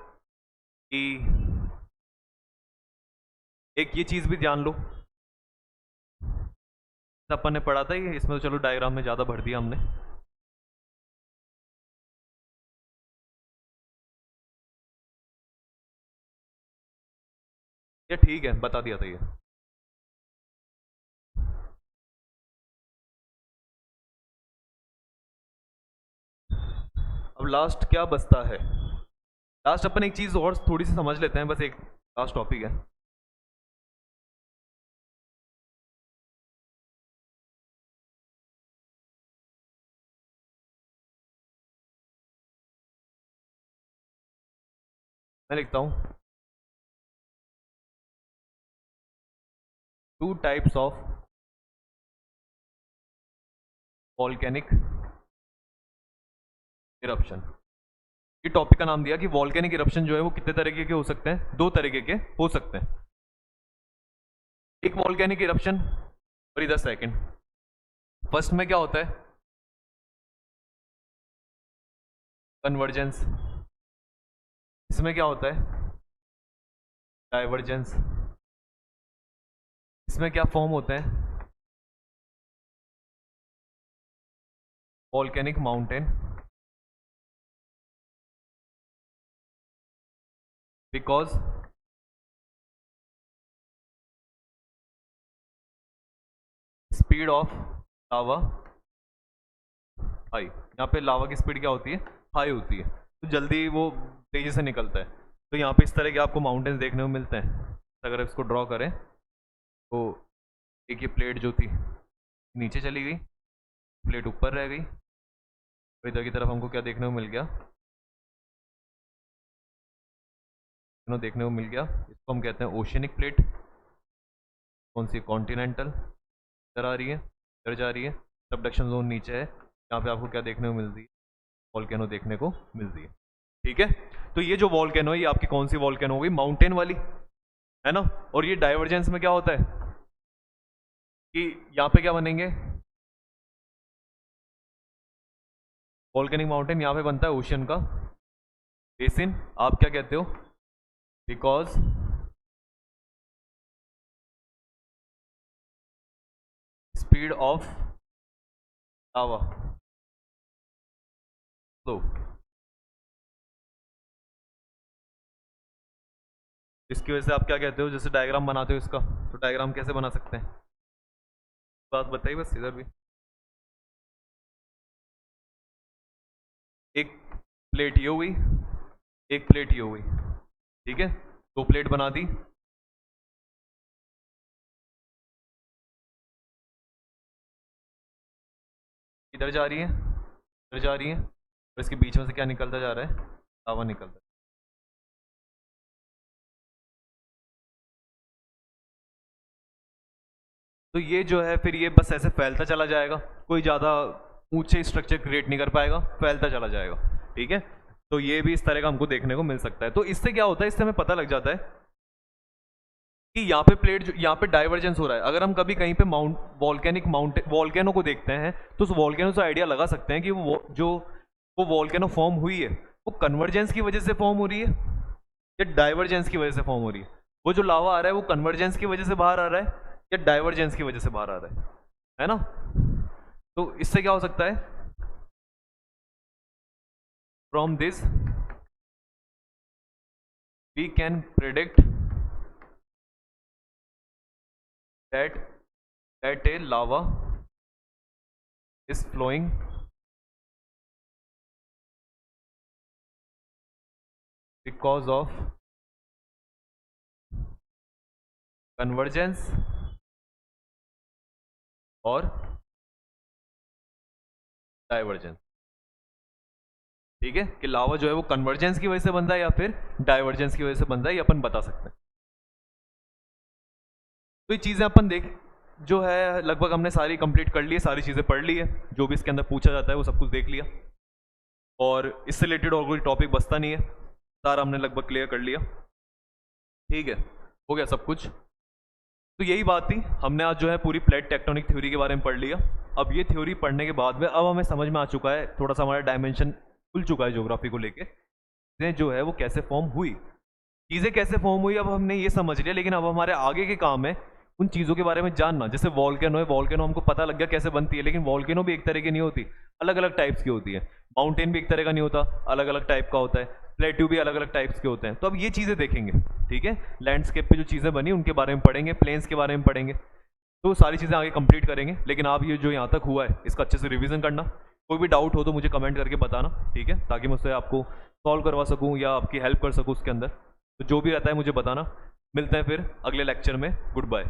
कि एक ये चीज़ भी जान लो, अपन ने पढ़ा था ये, इसमें तो चलो डायग्राम में ज़्यादा भर दिया हमने। ये ठीक है, बता दिया था ये। अब लास्ट क्या बचता है? लास्ट अपन एक चीज और थोड़ी सी समझ लेते हैं, बस एक लास्ट टॉपिक है। मैं लिखता हूं 2 टाइप्स ऑफ वॉल्केनिक इरप्शन। ये टॉपिक का नाम दिया कि वॉल्केनिक इरप्शन जो है वो कितने तरीके के हो सकते हैं? 2 तरीके के हो सकते हैं। एक वॉल्केनिक इरप्शन और इधर सेकंड। फर्स्ट में क्या होता है? कन्वर्जेंस। इसमें क्या होता है? डाइवर्जेंस। इसमें क्या फॉर्म होता है? Volcanic mountain, because speed of lava high. यहाँ पे लावा की स्पीड क्या होती है? हाई होती है, तो जल्दी वो तेजी से निकलता है। तो यहाँ पे इस तरह के आपको माउंटेन्स देखने को मिलते हैं। अगर इसको ड्रॉ करें तो एक ये प्लेट जो थी नीचे चली गई, प्लेट ऊपर रह गई, और इधर की तरफ हमको क्या देखने को मिल गया? देखने को मिल गया। इसको हम कहते हैं ओशियनिक प्लेट। कौन सी? कॉन्टिनेंटल। इधर आ रही है, इधर जा रही है, सबडक्शन जोन नीचे है। यहाँ पे आपको क्या देखने को मिलती है? वॉल्केनो देखने को मिलती है। ठीक है, तो ये जो वॉल्केनो है ये आपकी कौन सी वॉल्केनो हो गई? माउंटेन वाली, है ना। और ये डाइवर्जेंस में क्या होता है कि यहाँ पे क्या बनेंगे? वॉल्केनिक माउंटेन यहाँ पे बनता है ओशियन का बेसिन। आप क्या कहते हो? Because speed of lava flow. इसकी वजह से आप क्या कहते हो? जैसे डायग्राम बनाते हो इसका, तो डायग्राम कैसे बना सकते हैं? बात बताइए बस। इधर भी एक प्लेट ये हुई, एक प्लेट ये हुई, ठीक है, 2 प्लेट बना दी। इधर जा रही है, इधर जा रही है, और इसके बीच में से क्या निकलता जा रहा है? लावा निकलता है। तो ये जो है फिर ये बस ऐसे फैलता चला जाएगा, कोई ज़्यादा ऊंचे स्ट्रक्चर क्रिएट नहीं कर पाएगा, फैलता चला जाएगा। ठीक है, तो ये भी इस तरह का हमको देखने को मिल सकता है। तो इससे क्या होता है? इससे हमें पता लग जाता है कि यहाँ पे प्लेट जो यहाँ पे डाइवर्जेंस हो रहा है। अगर हम कभी कहीं पे वॉल्केनिक माउंटेन वॉल्केनो को देखते हैं तो उस वॉल्केनो से आइडिया लगा सकते हैं कि वो वॉल्केनो फॉर्म हुई है, वो कन्वर्जेंस की वजह से फॉर्म हो रही है या डाइवर्जेंस की वजह से फॉर्म हो रही है। वो जो लावा आ रहा है वो कन्वर्जेंस की वजह से बाहर आ रहा है या डाइवर्जेंस की वजह से बाहर आ रहा है ना। तो इससे क्या हो सकता है? From this we can predict that a lava is flowing because of convergence और डाइवर्जेंस। ठीक है, कि लावा जो है वो कन्वर्जेंस की वजह से बनता है या फिर डाइवर्जेंस की वजह से बनता है, ये अपन बता सकते हैं। तो ये चीज़ें अपन देख जो है लगभग हमने सारी कंप्लीट कर ली है, सारी चीज़ें पढ़ ली है, जो भी इसके अंदर पूछा जाता है वो सब कुछ देख लिया, और इससे रिलेटेड और कोई टॉपिक बचता नहीं है, सारा हमने लगभग क्लियर कर लिया। ठीक है, हो गया सब कुछ। तो यही बात थी, हमने आज जो है पूरी प्लेट टेक्टोनिक थ्योरी के बारे में पढ़ लिया। अब ये थ्योरी पढ़ने के बाद में अब हमें समझ में आ चुका है, थोड़ा सा हमारा डायमेंशन खुल चुका है ज्योग्राफी को लेके, जो है वो कैसे फॉर्म हुई, चीज़ें कैसे फॉर्म हुई, अब हमने ये समझ लिया। लेकिन अब हमारे आगे के काम है उन चीज़ों के बारे में जानना। जैसे वॉल्केनो है, वॉल्केनो हमको पता लग गया कैसे बनती है, लेकिन वॉल्केनो भी एक तरह की नहीं होती, अलग अलग टाइप्स की होती है। माउंटेन भी एक तरह का नहीं होता, अलग अलग टाइप का होता है। प्लेट्यू भी अलग अलग टाइप्स के होते हैं। तो अब ये चीज़ें देखेंगे। ठीक है। लैंडस्केप पे जो चीज़ें बनी उनके बारे में पढ़ेंगे, प्लेन्स के बारे में पढ़ेंगे, तो सारी चीज़ें आगे कंप्लीट करेंगे। लेकिन आप ये जो यहाँ तक हुआ है इसका अच्छे से रिवीजन करना। कोई भी डाउट हो तो मुझे कमेंट करके बताना, ठीक है, ताकि मैं उससे आपको सॉल्व करवा सकूँ या आपकी हेल्प कर सकूँ उसके अंदर। तो जो भी रहता है मुझे बताना। मिलते हैं फिर अगले लेक्चर में। Good bye.